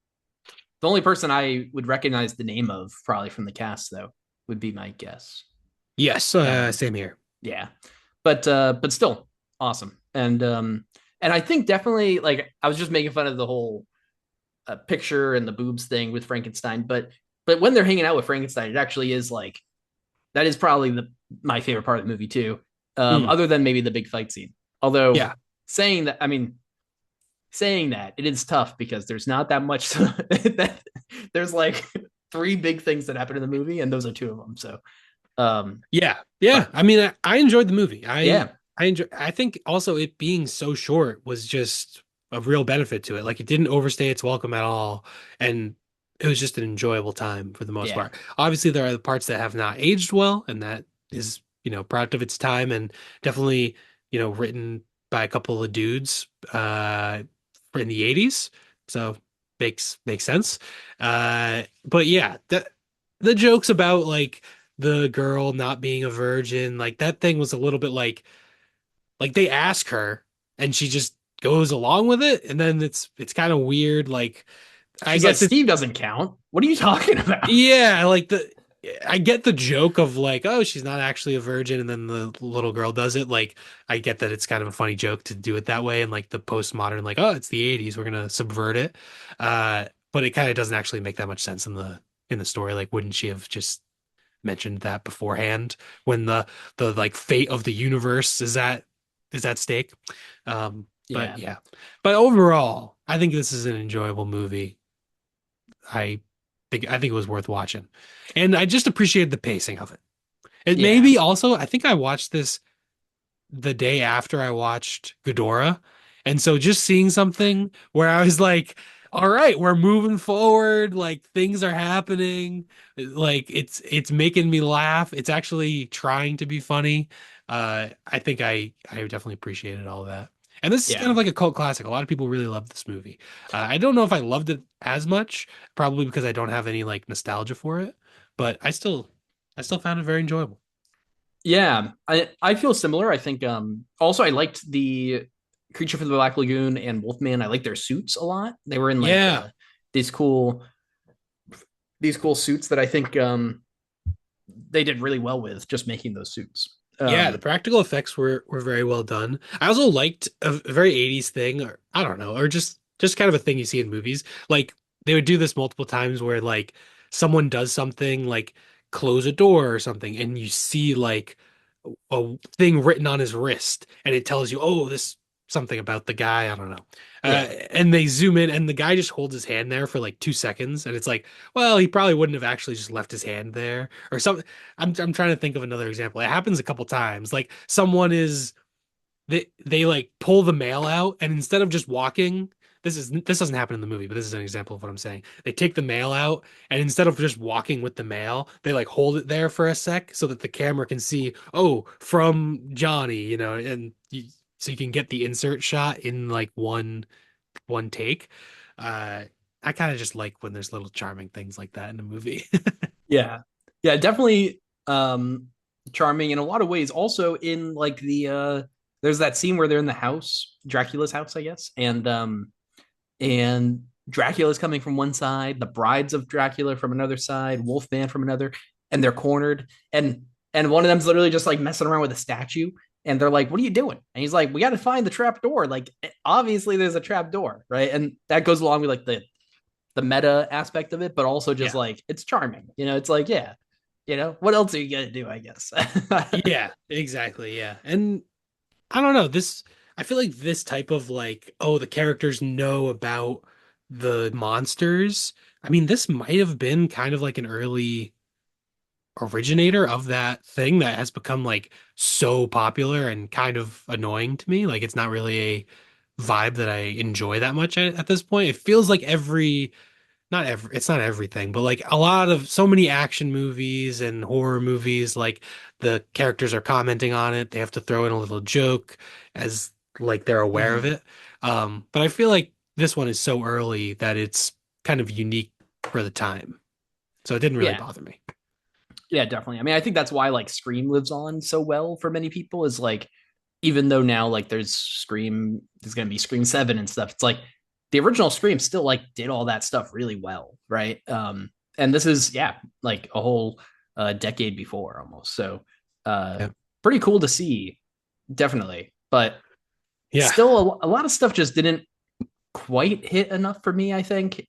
[SPEAKER 2] person I would recognize the name of probably from the cast though would be my guess.
[SPEAKER 1] Yes,
[SPEAKER 2] Um,
[SPEAKER 1] same here.
[SPEAKER 2] yeah, but still awesome. And I think definitely like I was just making fun of the whole picture and the boobs thing with Frankenstein, but when they're hanging out with Frankenstein, it actually is like that is probably the my favorite part of the movie too.
[SPEAKER 1] Mm,
[SPEAKER 2] Other than maybe the big fight scene. Although
[SPEAKER 1] yeah.
[SPEAKER 2] saying that, I mean, saying that it is tough because there's not that much that there's like three big things that happen in the movie and those are two of them, so
[SPEAKER 1] Yeah, yeah.
[SPEAKER 2] but
[SPEAKER 1] I mean, I enjoyed the movie.
[SPEAKER 2] yeah,
[SPEAKER 1] I enjoy. I think also it being so short was just a real benefit to it. Like it didn't overstay its welcome at all, and it was just an enjoyable time for the most
[SPEAKER 2] yeah,
[SPEAKER 1] part. Obviously, there are the parts that have not aged well, and that is product of its time, and definitely written by a couple of dudes in the '80s. So makes sense. But yeah, the jokes about like the girl not being a virgin, like that thing was a little bit like they ask her and she just goes along with it, and then it's kind of weird. Like I
[SPEAKER 2] she's like,
[SPEAKER 1] guess it's
[SPEAKER 2] Steve doesn't count, what are you talking about?
[SPEAKER 1] yeah, like the I get the joke of like, oh, she's not actually a virgin, and then the little girl does it. Like, I get that it's kind of a funny joke to do it that way, and like the postmodern, like, oh, it's the '80s, we're gonna subvert it. But it kind of doesn't actually make that much sense in the story. Like, wouldn't she have just mentioned that beforehand when the like fate of the universe is at stake? But
[SPEAKER 2] Yeah,
[SPEAKER 1] yeah, but overall, I think this is an enjoyable movie. I I think it was worth watching, and I just appreciated the pacing of it. It
[SPEAKER 2] yeah,
[SPEAKER 1] maybe also I think I watched this the day after I watched Ghidorah. And so just seeing something where I was like, all right, we're moving forward, like things are happening, like it's making me laugh. It's actually trying to be funny. I think I definitely appreciated all of that. And this is kind
[SPEAKER 2] yeah.
[SPEAKER 1] of like a cult classic. A lot of people really love this movie. I don't know if I loved it as much, probably because I don't have any like nostalgia for it, but I still found it very enjoyable.
[SPEAKER 2] Yeah, I feel similar. I think also I liked the Creature from the Black Lagoon and Wolfman. I like their suits a lot. They were in like
[SPEAKER 1] Yeah.
[SPEAKER 2] these cool these cool suits that I think they did really well with just making those suits.
[SPEAKER 1] Yeah, the practical effects were very well done. I also liked a very 80s thing, or I don't know, or just kind of a thing you see in movies. Like they would do this multiple times where like someone does something like close a door or something, and you see like a thing written on his wrist, and it tells you, oh, this something about the guy. I don't know.
[SPEAKER 2] Yeah,
[SPEAKER 1] And they zoom in, and the guy just holds his hand there for like 2 seconds, and it's like, well, he probably wouldn't have actually just left his hand there or something. I'm trying to think of another example. It happens a couple times. Like someone is they like pull the mail out, and instead of just walking, this doesn't happen in the movie, but this is an example of what I'm saying. They take the mail out, and instead of just walking with the mail, they like hold it there for a sec so that the camera can see, oh, from Johnny, so you can get the insert shot in like one take. Uh, I kind of just like when there's little charming things like that in a movie.
[SPEAKER 2] yeah, yeah. Definitely charming in a lot of ways. Also in like the there's that scene where they're in the house, Dracula's house, I guess, and Dracula's coming from one side, the brides of Dracula from another side, Wolfman from another, and they're cornered. And one of them's literally just like messing around with a statue. And they're like, "What are you doing?" And he's like, "We got to find the trap door. Like, obviously, there's a trap door, right?" And that goes along with like the meta aspect of it, but also just
[SPEAKER 1] Yeah.
[SPEAKER 2] like it's charming. It's like, yeah, what else are you gonna do? I guess.
[SPEAKER 1] Yeah, exactly. Yeah. And I don't know, I feel like this type of like, oh, the characters know about the monsters. I mean, this might have been kind of like an early originator of that thing that has become like so popular and kind of annoying to me. Like it's not really a vibe that I enjoy that much at this point. It feels like it's not everything, but like a lot of so many action movies and horror movies, like the characters are commenting on it. They have to throw in a little joke as like they're aware of
[SPEAKER 2] Mhm.
[SPEAKER 1] it. But I feel like this one is so early that it's kind of unique for the time. So it didn't really
[SPEAKER 2] Yeah,
[SPEAKER 1] bother me.
[SPEAKER 2] yeah, definitely. I mean, I think that's why like Scream lives on so well for many people is like, even though now like there's gonna be Scream 7 and stuff, it's like the original Scream still like did all that stuff really well, right? And this is, yeah, like a whole decade before almost. So uh
[SPEAKER 1] Yeah.
[SPEAKER 2] pretty cool to see, definitely. But
[SPEAKER 1] Yeah.
[SPEAKER 2] still a lot of stuff just didn't quite hit enough for me, I think.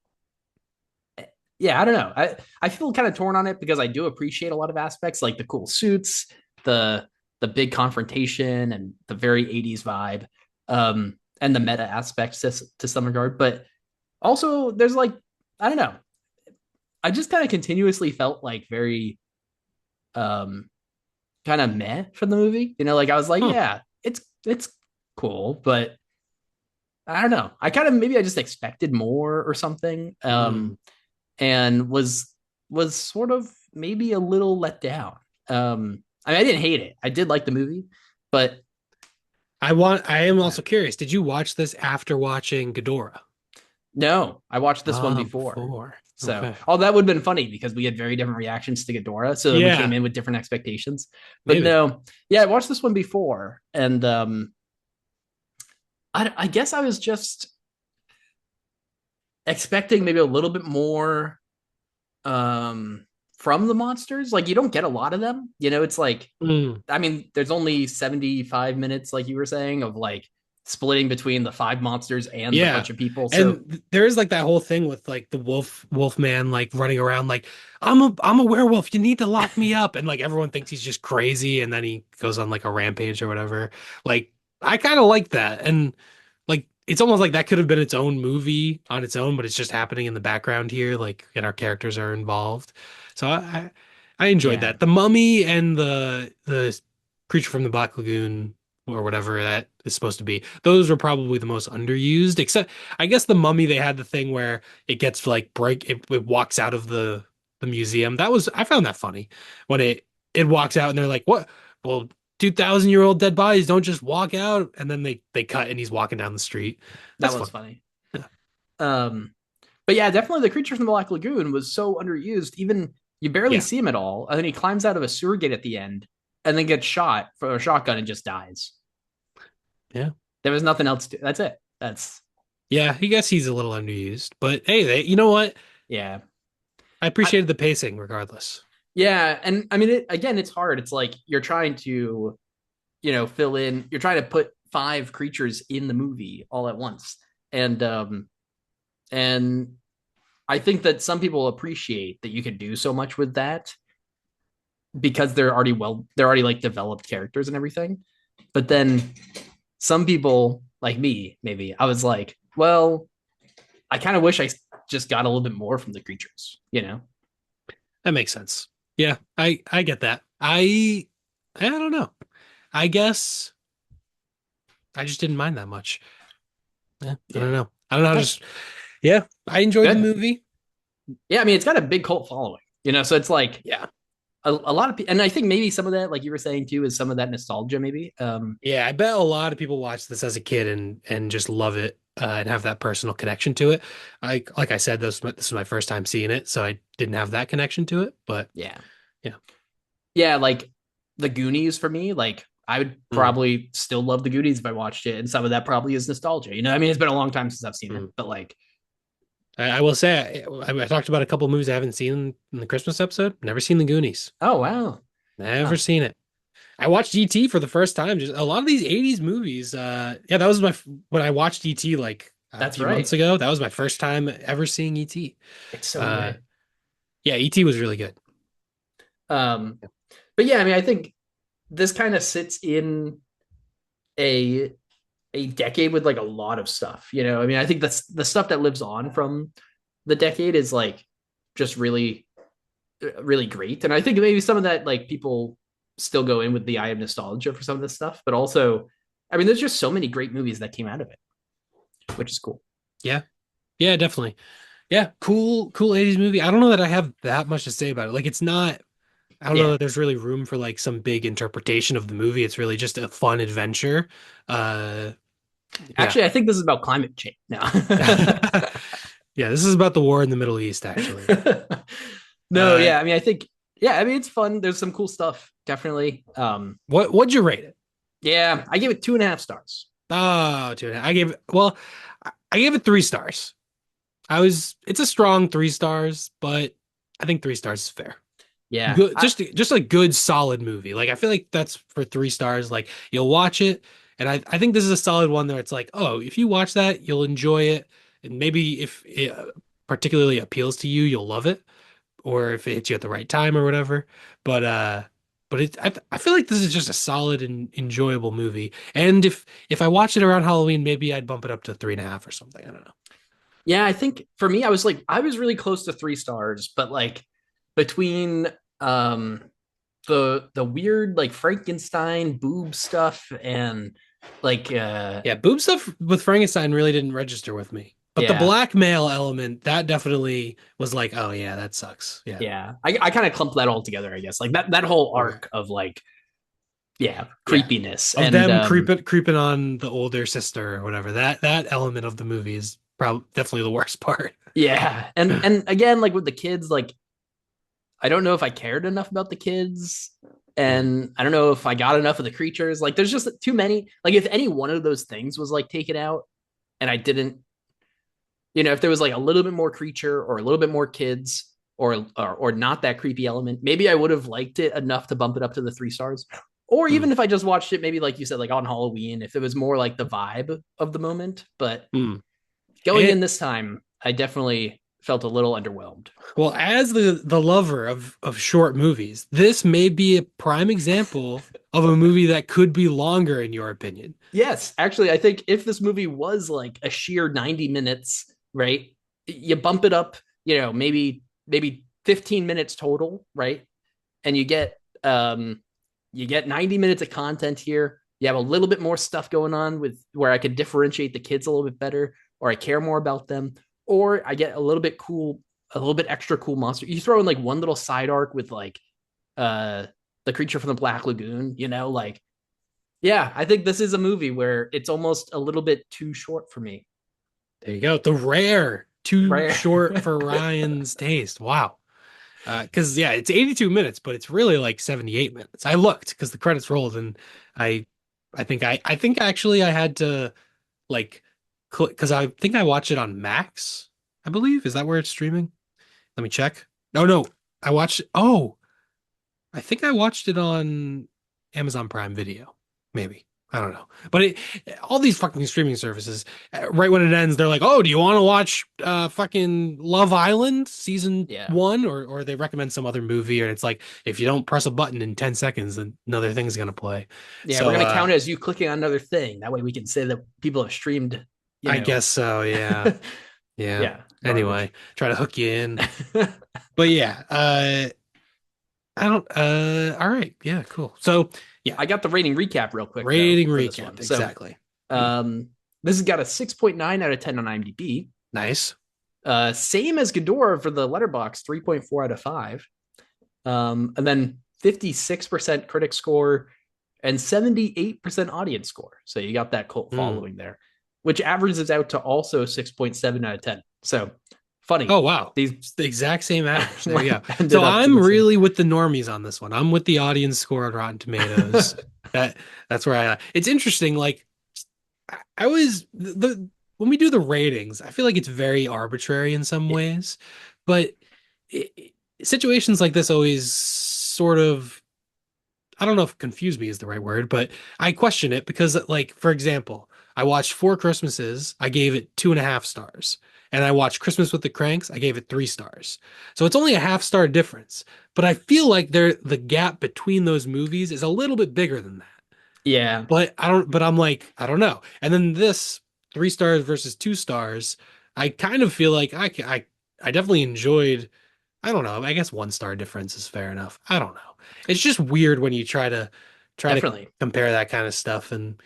[SPEAKER 2] Yeah, I don't know. I feel kind of torn on it because I do appreciate a lot of aspects, like the cool suits, the the big confrontation, and the very 80s vibe, and the meta aspects to some regard. But also, there's like, I don't know. I just kind of continuously felt like very um kind of meh from the movie. Like I was like,
[SPEAKER 1] Huh.
[SPEAKER 2] yeah, it's cool, but I don't know. I kind of, maybe I just expected more or something.
[SPEAKER 1] Mm.
[SPEAKER 2] And was sort of maybe a little let down. I mean, I didn't hate it. I did like the movie, but
[SPEAKER 1] I am
[SPEAKER 2] uh,
[SPEAKER 1] also curious. Did you watch this after watching Ghidorah?
[SPEAKER 2] no, I watched this one
[SPEAKER 1] Ah,
[SPEAKER 2] before.
[SPEAKER 1] before.
[SPEAKER 2] So,
[SPEAKER 1] Okay.
[SPEAKER 2] oh, that would have been funny because we had very different reactions to Ghidorah. So we came
[SPEAKER 1] Yeah,
[SPEAKER 2] in with different expectations. But
[SPEAKER 1] maybe.
[SPEAKER 2] no, yeah, I watched this one before, and I guess I was just expecting maybe a little bit more um from the monsters. Like you don't get a lot of them. It's like,
[SPEAKER 1] Mm.
[SPEAKER 2] I mean, there's only 75 minutes, like you were saying, of like splitting between the five monsters and the
[SPEAKER 1] Yeah.
[SPEAKER 2] bunch of people. So
[SPEAKER 1] There is like that whole thing with like the wolf man like running around like I'm a werewolf. You need to lock me up. And like everyone thinks he's just crazy and then he goes on like a rampage or whatever. Like I kind of like that. And like it's almost like that could have been its own movie on its own, but it's just happening in the background here, like and our characters are involved. So I enjoyed
[SPEAKER 2] yeah,
[SPEAKER 1] that. The Mummy and the Creature from the Black Lagoon or whatever that is supposed to be. Those were probably the most underused. Except I guess the Mummy, they had the thing where it gets like it walks out of the museum. I found that funny when it walks out and they're like, what? Well, 2,000-year-old dead bodies don't just walk out, and then they cut and he's walking down the street.
[SPEAKER 2] that
[SPEAKER 1] That's
[SPEAKER 2] was
[SPEAKER 1] fun.
[SPEAKER 2] funny.
[SPEAKER 1] Yeah.
[SPEAKER 2] Um, but yeah, definitely the creature from the Black Lagoon was so underused. Even you barely
[SPEAKER 1] Yeah.
[SPEAKER 2] see him at all. And then he climbs out of a sewer gate at the end and then gets shot for a shotgun and just dies.
[SPEAKER 1] Yeah.
[SPEAKER 2] There was nothing else to. That's it. That's
[SPEAKER 1] Yeah, I guess he's a little underused, but hey, you know what?
[SPEAKER 2] yeah.
[SPEAKER 1] I
[SPEAKER 2] I,
[SPEAKER 1] appreciated the pacing regardless.
[SPEAKER 2] yeah, and I mean, again, it's hard. It's like you're trying to fill in. You're trying to put five creatures in the movie all at once, and and I think that some people appreciate that you can do so much with that because they're already like developed characters and everything. But then some people like me, maybe I was like, well, I kind of wish I just got a little bit more from the creatures.
[SPEAKER 1] That makes sense. Yeah, I get that. I don't know. I guess I just didn't mind that much. Yeah, I don't
[SPEAKER 2] Yeah.
[SPEAKER 1] know. I don't know.
[SPEAKER 2] Nice.
[SPEAKER 1] Just yeah, I enjoyed the
[SPEAKER 2] Good.
[SPEAKER 1] movie.
[SPEAKER 2] Yeah, I mean, it's got a big cult following. So it's like
[SPEAKER 1] Yeah,
[SPEAKER 2] a lot of people, and I think maybe some of that, like you were saying too, is some of that nostalgia, maybe.
[SPEAKER 1] yeah. I bet a lot of people watch this as a kid and just love it and have that personal connection to it. Like I said, this is my first time seeing it, so I didn't have that connection to it. But
[SPEAKER 2] Yeah.
[SPEAKER 1] yeah,
[SPEAKER 2] Yeah, like the Goonies for me, like I would
[SPEAKER 1] Mm,
[SPEAKER 2] probably still love the Goonies if I watched it, and some of that probably is nostalgia. I mean, it's been a long time since I've seen it,
[SPEAKER 1] mm.
[SPEAKER 2] but like,
[SPEAKER 1] I will say I talked about a couple movies I haven't seen in the Christmas episode. Never seen the Goonies.
[SPEAKER 2] oh wow,
[SPEAKER 1] Never
[SPEAKER 2] huh,
[SPEAKER 1] seen it. I watched ET for the first time. Just a lot of these 80s movies. Yeah, that was when I watched ET like a
[SPEAKER 2] that's
[SPEAKER 1] few months
[SPEAKER 2] right.
[SPEAKER 1] ago. That was my first time ever seeing ET.
[SPEAKER 2] It's so
[SPEAKER 1] Uh,
[SPEAKER 2] good.
[SPEAKER 1] yeah, ET was really good.
[SPEAKER 2] Um, but yeah, I mean, I think this kind of sits in a a decade with like a lot of stuff. I mean, I think that's the stuff that lives on from the decade is like just really really great. And I think maybe some of that like people still go in with the eye of nostalgia for some of this stuff, but also, I mean, there's just so many great movies that came out of it, which is cool.
[SPEAKER 1] Yeah, yeah, definitely. Yeah, cool 80s movie. I don't know that I have that much to say about it. Like it's not I don't know
[SPEAKER 2] Yeah.
[SPEAKER 1] that there's really room for like some big interpretation of the movie. It's really just a fun adventure. Uh yeah.
[SPEAKER 2] Actually, I think this is about climate change now.
[SPEAKER 1] Yeah, this is about the war in the Middle East, actually.
[SPEAKER 2] No,
[SPEAKER 1] Uh
[SPEAKER 2] yeah. I mean, I think, yeah, I mean, it's fun. There's some cool stuff, definitely.
[SPEAKER 1] what'd you rate it?
[SPEAKER 2] Yeah, I give it 2.5 stars.
[SPEAKER 1] Oh, dude, I gave it 3 stars. It's a strong 3 stars, but I think 3 stars is fair.
[SPEAKER 2] Yeah.
[SPEAKER 1] Good, just a good solid movie. Like I feel like that's for 3 stars. Like you'll watch it, and I think this is a solid one where it's like, oh, if you watch that, you'll enjoy it, and maybe if it particularly appeals to you, you'll love it, or if it hits you at the right time or whatever. But I feel like this is just a solid and enjoyable movie. And if I watch it around Halloween, maybe I'd bump it up to 3.5 or something. I don't know.
[SPEAKER 2] Yeah, I think for me, I was really close to 3 stars, but like between um the weird like Frankenstein boob stuff and like
[SPEAKER 1] Yeah, boob stuff with Frankenstein really didn't register with me. But the
[SPEAKER 2] yeah,
[SPEAKER 1] blackmail element, that definitely was like, oh yeah, that sucks. Yeah.
[SPEAKER 2] yeah. I kind of clumped that all together, I guess. Like that whole
[SPEAKER 1] Okay.
[SPEAKER 2] arc of like, yeah,
[SPEAKER 1] Yeah.
[SPEAKER 2] creepiness.
[SPEAKER 1] Of
[SPEAKER 2] And
[SPEAKER 1] them creeping on the older sister or whatever. That element of the movie is probably definitely the worst part.
[SPEAKER 2] yeah. And again, like with the kids, like I don't know if I cared enough about the kids.
[SPEAKER 1] Mm.
[SPEAKER 2] And I don't know if I got enough of the creatures. Like there's just too many. Like if any one of those things was like taken out and I didn't, if there was like a little bit more creature or a little bit more kids or not that creepy element, maybe I would have liked it enough to bump it up to the 3 stars. Or
[SPEAKER 1] Mm.
[SPEAKER 2] even if I just watched it, maybe like you said, like on Halloween, if it was more like the vibe of the moment. But
[SPEAKER 1] Mm.
[SPEAKER 2] going in
[SPEAKER 1] And
[SPEAKER 2] this time, I definitely felt a little underwhelmed.
[SPEAKER 1] well, as the lover of short movies, this may be a prime example of a movie that could be longer in your opinion.
[SPEAKER 2] Yes, actually, I think if this movie was like a sheer 90 minutes, right? You bump it up, maybe 15 minutes total, right? And you get 90 minutes of content here. You have a little bit more stuff going on with where I could differentiate the kids a little bit better, or I care more about them, or I get a little bit extra cool monster. You throw in like one little side arc with like uh the creature from the Black Lagoon, like yeah, I think this is a movie where it's almost a little bit too short for me.
[SPEAKER 1] There you go. The rare, too
[SPEAKER 2] Right.
[SPEAKER 1] short for Ryan's taste. Wow. Because yeah, it's 82 minutes, but it's really like 78 minutes. I looked because the credits rolled, and I, I think actually I had to like, because I think I watched it on Max. I believe is that where it's streaming? Let me check. No, no, I watched. Oh, I think I watched it on Amazon Prime Video. Maybe. I don't know. But all these fucking streaming services, right when it ends, they're like, "Oh, do you want to watch fucking Love Island season
[SPEAKER 2] Yeah.
[SPEAKER 1] 1?" Or they recommend some other movie, and it's like, if you don't press a button in 10 seconds, then another thing's gonna play.
[SPEAKER 2] Yeah, we're
[SPEAKER 1] So
[SPEAKER 2] gonna count it as you clicking on another thing. That way we can say that people have streamed, you
[SPEAKER 1] I
[SPEAKER 2] know.
[SPEAKER 1] guess so, yeah. Yeah.
[SPEAKER 2] Yeah,
[SPEAKER 1] Anyway,
[SPEAKER 2] garbage.
[SPEAKER 1] try to hook you in. But yeah, I don't all right, yeah, cool. So yeah,
[SPEAKER 2] I got the rating recap real quick though
[SPEAKER 1] rating
[SPEAKER 2] for this
[SPEAKER 1] recap,
[SPEAKER 2] one. So
[SPEAKER 1] exactly.
[SPEAKER 2] um this has got a 6.9 out of 10 on IMDb.
[SPEAKER 1] Nice.
[SPEAKER 2] Same as Ghidorah for the letterbox, 3.4 out of 5. And then 56% critic score and 78% audience score. So you got that cult
[SPEAKER 1] Hmm.
[SPEAKER 2] following there, which averages out to also 6.7 out of 10. So
[SPEAKER 1] Oh
[SPEAKER 2] funny.
[SPEAKER 1] wow.
[SPEAKER 2] These
[SPEAKER 1] It's the exact same average. There you go.
[SPEAKER 2] ended
[SPEAKER 1] So
[SPEAKER 2] up to
[SPEAKER 1] I'm
[SPEAKER 2] the same.
[SPEAKER 1] really with the normies on this one. I'm with the audience score on Rotten Tomatoes. That that's where it's interesting. Like I always when we do the ratings, I feel like it's very arbitrary in some
[SPEAKER 2] Yeah.
[SPEAKER 1] ways, but situations like this always sort of, I don't know if confuse me is the right word, but I question it because, like, for example, I watched Four Christmases, I gave it 2.5 stars. And I watched Christmas with the Cranks, I gave it 3 stars. So it's only a half star difference. But I feel like the gap between those movies is a little bit bigger than that.
[SPEAKER 2] Yeah,
[SPEAKER 1] But I'm like, I don't know. And then this 3 stars versus 2 stars, I kind of feel like I definitely enjoyed, I don't know. I guess 1 star difference is fair enough. I don't know. It's just weird when you try to
[SPEAKER 2] definitely.
[SPEAKER 1] compare that kind of stuff, and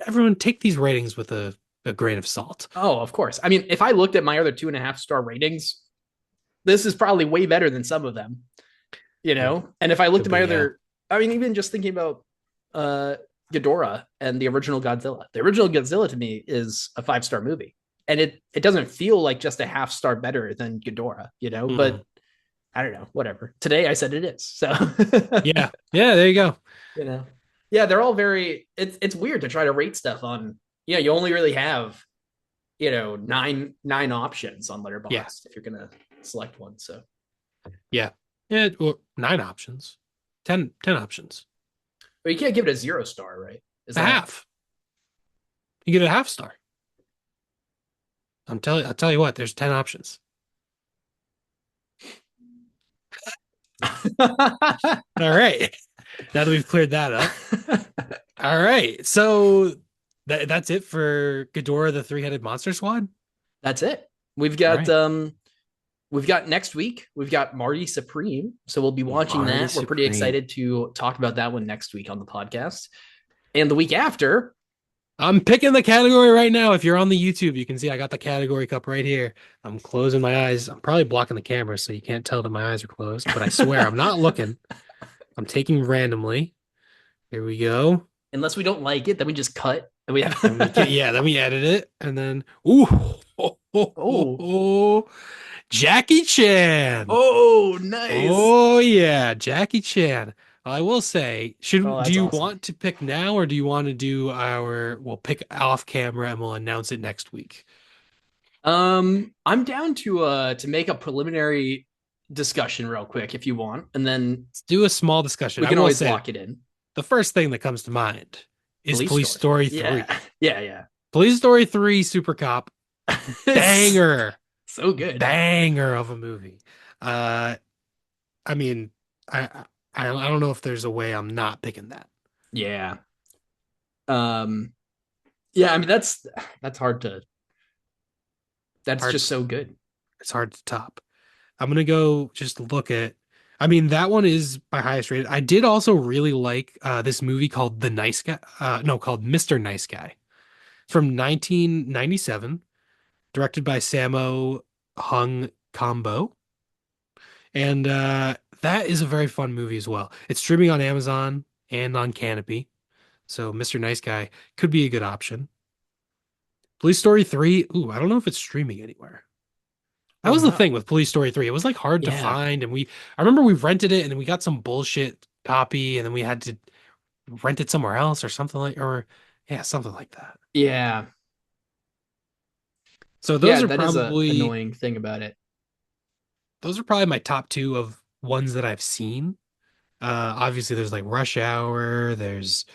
[SPEAKER 1] everyone take these ratings with a grain of salt.
[SPEAKER 2] Oh, of course. I mean, if I looked at my other 2.5 star ratings, this is probably way better than some of them, you
[SPEAKER 1] Hmm.
[SPEAKER 2] know? And if I looked
[SPEAKER 1] Could
[SPEAKER 2] at my
[SPEAKER 1] be, yeah.
[SPEAKER 2] other, I mean, even just thinking about uh Ghidorah and the original Godzilla. The original Godzilla to me is a 5 star movie. And it doesn't feel like just a half star better than Ghidorah, you know?
[SPEAKER 1] Mm.
[SPEAKER 2] But I don't know, whatever. Today I said it is. So
[SPEAKER 1] Yeah. Yeah, there you go.
[SPEAKER 2] you know. Yeah, they're all very it's weird to try to rate stuff on, yeah, you only really have, nine options on
[SPEAKER 1] Yeah.
[SPEAKER 2] Letterboxd if you're gonna select one. So
[SPEAKER 1] Yeah. Yeah, well, 9 options. 10 options.
[SPEAKER 2] but you can't give it a 0 star, right? Is
[SPEAKER 1] A
[SPEAKER 2] that
[SPEAKER 1] half. You get a half star. I'll tell you what, there's 10 options. All right. Now that we've cleared that up. All right. So that's it for Ghidorah the Three-Headed Monster Squad.
[SPEAKER 2] that's it. We've
[SPEAKER 1] All
[SPEAKER 2] got
[SPEAKER 1] right.
[SPEAKER 2] next week, we've got Marty Supreme. So we'll be watching
[SPEAKER 1] Marty
[SPEAKER 2] that. We're pretty
[SPEAKER 1] Supreme.
[SPEAKER 2] excited to talk about that one next week on the podcast. And the week after,
[SPEAKER 1] I'm picking the category right now. If you're on the YouTube, you can see I got the category cup right here. I'm closing my eyes. I'm probably blocking the camera so you can't tell that my eyes are closed, but I swear I'm not looking. I'm taking randomly. Here we go.
[SPEAKER 2] unless we don't like it, then we just cut and we
[SPEAKER 1] Then we can,
[SPEAKER 2] have
[SPEAKER 1] yeah, then we edit it and then ooh,
[SPEAKER 2] oh,
[SPEAKER 1] Jackie Chan.
[SPEAKER 2] oh, nice.
[SPEAKER 1] Oh yeah, Jackie Chan. I will say,
[SPEAKER 2] Oh,
[SPEAKER 1] do
[SPEAKER 2] that's
[SPEAKER 1] you
[SPEAKER 2] awesome.
[SPEAKER 1] want to pick now or do you want to do we'll pick off camera and we'll announce it next week?
[SPEAKER 2] I'm down to make a preliminary discussion real quick if you want, and then
[SPEAKER 1] Let's do a small discussion.
[SPEAKER 2] we
[SPEAKER 1] I
[SPEAKER 2] can
[SPEAKER 1] will
[SPEAKER 2] always
[SPEAKER 1] say
[SPEAKER 2] lock it in.
[SPEAKER 1] the first thing that comes to mind is
[SPEAKER 2] Police
[SPEAKER 1] Police
[SPEAKER 2] story.
[SPEAKER 1] Story
[SPEAKER 2] Yeah.
[SPEAKER 1] 3.
[SPEAKER 2] Yeah, yeah.
[SPEAKER 1] Police Story 3 Super Cop,
[SPEAKER 2] It's
[SPEAKER 1] banger,
[SPEAKER 2] so good.
[SPEAKER 1] banger of a movie. Uh I mean, I I don't know if there's a way I'm not picking that.
[SPEAKER 2] Yeah. Um yeah, I mean that's hard to that's
[SPEAKER 1] Hard
[SPEAKER 2] just so good.
[SPEAKER 1] it's hard to top. I'm gonna go just look at. I mean, that one is my highest rated. I did also really like this movie called The Nice Guy. No, called Mr. Nice Guy from 1997, directed by Sammo Hung Kambo, and that is a very fun movie as well. It's streaming on Amazon and on Canopy, so Mr. Nice Guy could be a good option. Police Story 3. Ooh, I don't know if it's streaming anywhere. That
[SPEAKER 2] Oh
[SPEAKER 1] was the
[SPEAKER 2] no.
[SPEAKER 1] thing with Police Story 3. It was like hard to
[SPEAKER 2] Yeah.
[SPEAKER 1] find, and I remember we rented it and then we got some bullshit copy and then we had to rent it somewhere else or something like, or yeah, something like that.
[SPEAKER 2] Yeah.
[SPEAKER 1] So
[SPEAKER 2] Yeah, that is a annoying thing about it.
[SPEAKER 1] those are probably my top two of ones that I've seen. Obviously there's like Rush Hour, there's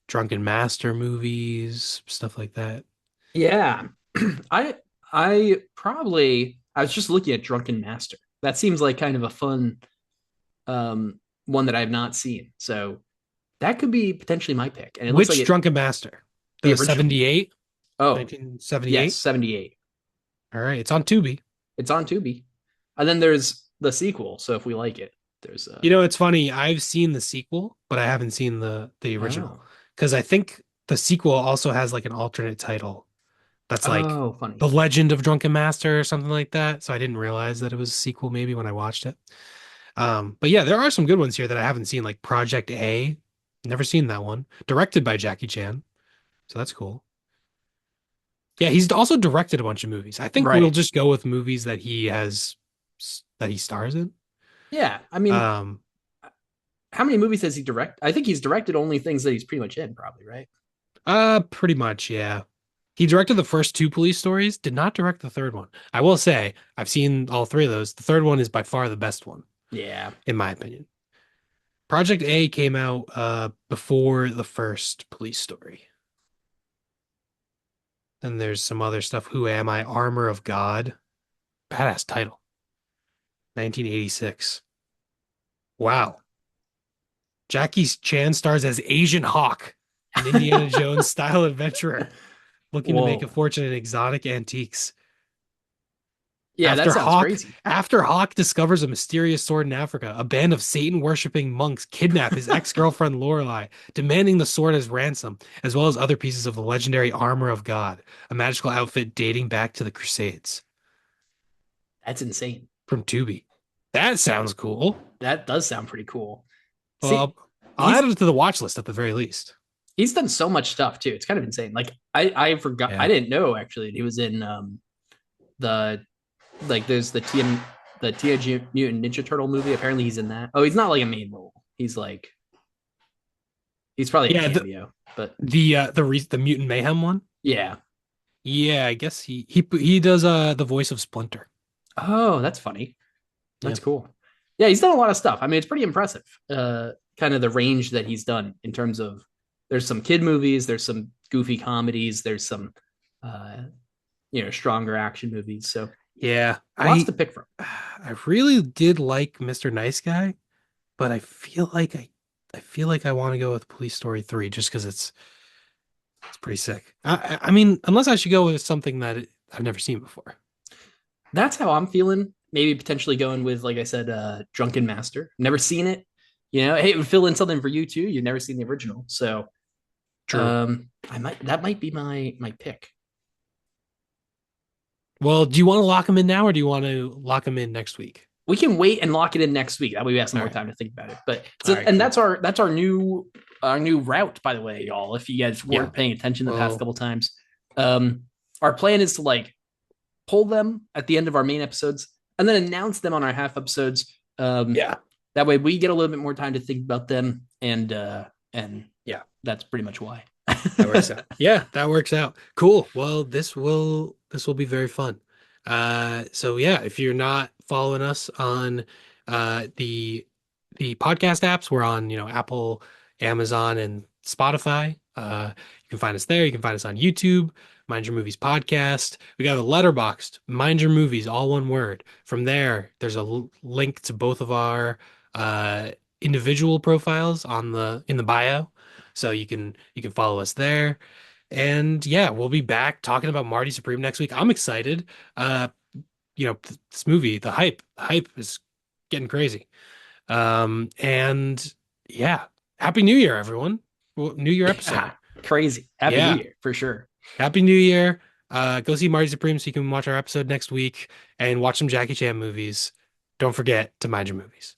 [SPEAKER 1] Drunken Master movies, stuff like that.
[SPEAKER 2] Yeah. I I was just looking at Drunken Master. That seems like kind of a fun one that I have not seen. So that could be potentially my pick. And it looks like
[SPEAKER 1] Which Drunken Master?
[SPEAKER 2] the
[SPEAKER 1] The
[SPEAKER 2] original.
[SPEAKER 1] 78,
[SPEAKER 2] Oh, yes,
[SPEAKER 1] 1978.
[SPEAKER 2] 78.
[SPEAKER 1] All right, it's on Tubi.
[SPEAKER 2] It's on Tubi. And then there's the sequel. So if we like it, there's
[SPEAKER 1] You know, it's funny. I've seen the sequel, but I haven't seen the original
[SPEAKER 2] oh.
[SPEAKER 1] because I think the sequel also has like an alternate title that's like
[SPEAKER 2] Oh, funny.
[SPEAKER 1] The Legend of Drunken Master or something like that. So I didn't realize that it was a sequel maybe when I watched it. But yeah, there are some good ones here that I haven't seen, like Project A. Never seen that one. Directed by Jackie Chan. So that's cool. Yeah, he's also directed a bunch of movies. I think we'll
[SPEAKER 2] Right.
[SPEAKER 1] just go with movies that he stars in.
[SPEAKER 2] Yeah. I mean,
[SPEAKER 1] Um,
[SPEAKER 2] how many movies has he directed? I think he's directed only things that he's pretty much in, probably, right?
[SPEAKER 1] Pretty much, yeah. He directed the first two police stories, did not direct the third one. I will say, I've seen all three of those. The third one is by far the best one,
[SPEAKER 2] Yeah.
[SPEAKER 1] in my opinion. Project A came out before the first police story. Then there's some other stuff. Who Am I? Armor of God. Badass title. 1986. Wow. Jackie Chan stars as Asian Hawk, an Indiana Jones style adventurer looking to make a
[SPEAKER 2] Whoa.
[SPEAKER 1] fortune in exotic antiques.
[SPEAKER 2] Yeah, that
[SPEAKER 1] After
[SPEAKER 2] sounds
[SPEAKER 1] Hawk,
[SPEAKER 2] crazy.
[SPEAKER 1] after Hawk discovers a mysterious sword in Africa, a band of Satan-worshipping monks kidnap his ex-girlfriend Lorelei, demanding the sword as ransom, as well as other pieces of the legendary armor of God, a magical outfit dating back to the Crusades.
[SPEAKER 2] That's insane.
[SPEAKER 1] From Tubi. That sounds cool.
[SPEAKER 2] That does sound pretty cool. See,
[SPEAKER 1] Well, I'll
[SPEAKER 2] he's
[SPEAKER 1] add it to the watch list at the very least.
[SPEAKER 2] he's done so much stuff too. It's kind of insane. Like I forgot I
[SPEAKER 1] Yeah.
[SPEAKER 2] didn't know actually that he was in the like there's the Teenage Mutant Ninja Turtle movie. Apparently he's in that. Oh, he's not like a main role. He's probably a
[SPEAKER 1] Yeah,
[SPEAKER 2] cameo. But
[SPEAKER 1] the Mutant Mayhem one.
[SPEAKER 2] yeah.
[SPEAKER 1] Yeah, I guess he does the voice of Splinter.
[SPEAKER 2] Oh, that's funny.
[SPEAKER 1] Yeah.
[SPEAKER 2] That's cool. Yeah, he's done a lot of stuff. I mean, it's pretty impressive. Kind of the range that he's done in terms of there's some kid movies, there's some goofy comedies, there's some uh stronger action movies. So
[SPEAKER 1] Yeah,
[SPEAKER 2] lots to pick from.
[SPEAKER 1] I really did like Mr. Nice Guy, but I feel like I want to go with Police Story 3 just because it's pretty sick. I mean, unless I should go with something that I've never seen before.
[SPEAKER 2] That's how I'm feeling. Maybe potentially going with, like I said, Drunken Master. Never seen it. Hey, it would fill in something for you too. You've never seen the original, so
[SPEAKER 1] True.
[SPEAKER 2] that might be my pick.
[SPEAKER 1] Well, do you want to lock them in now or do you want to lock them in next week?
[SPEAKER 2] We can wait and lock it in next week. That way we have some
[SPEAKER 1] All
[SPEAKER 2] more
[SPEAKER 1] right.
[SPEAKER 2] time to think about it. But
[SPEAKER 1] All
[SPEAKER 2] so,
[SPEAKER 1] right,
[SPEAKER 2] and
[SPEAKER 1] cool.
[SPEAKER 2] that's our new route, by the way, y'all. If you guys
[SPEAKER 1] Yeah.
[SPEAKER 2] weren't paying attention the past
[SPEAKER 1] Well,
[SPEAKER 2] couple times, our plan is to like pull them at the end of our main episodes and then announce them on our half episodes.
[SPEAKER 1] yeah.
[SPEAKER 2] That way we get a little bit more time to think about them, and
[SPEAKER 1] Yeah.
[SPEAKER 2] that's pretty much why.
[SPEAKER 1] That works out. Yeah, that works out. Cool. Well, this will be very fun. So yeah, if you're not following us on the podcast apps, we're on, Apple, Amazon, and Spotify. You can find us there. You can find us on YouTube, Mind Your Movies podcast. We got a letterboxed, Mind Your Movies, all one word. From there, there's a link to both of our individual profiles in the bio. So you can follow us there. And yeah, we'll be back talking about Marty Supreme next week. I'm excited. Uh, this movie, the hype is getting crazy. And yeah, Happy New Year, everyone. Well, New Year episode.
[SPEAKER 2] Yeah, crazy. Happy New
[SPEAKER 1] Yeah,
[SPEAKER 2] Year for sure.
[SPEAKER 1] Happy New Year. Go see Marty Supreme so you can watch our episode next week and watch some Jackie Chan movies. Don't forget to mind your movies.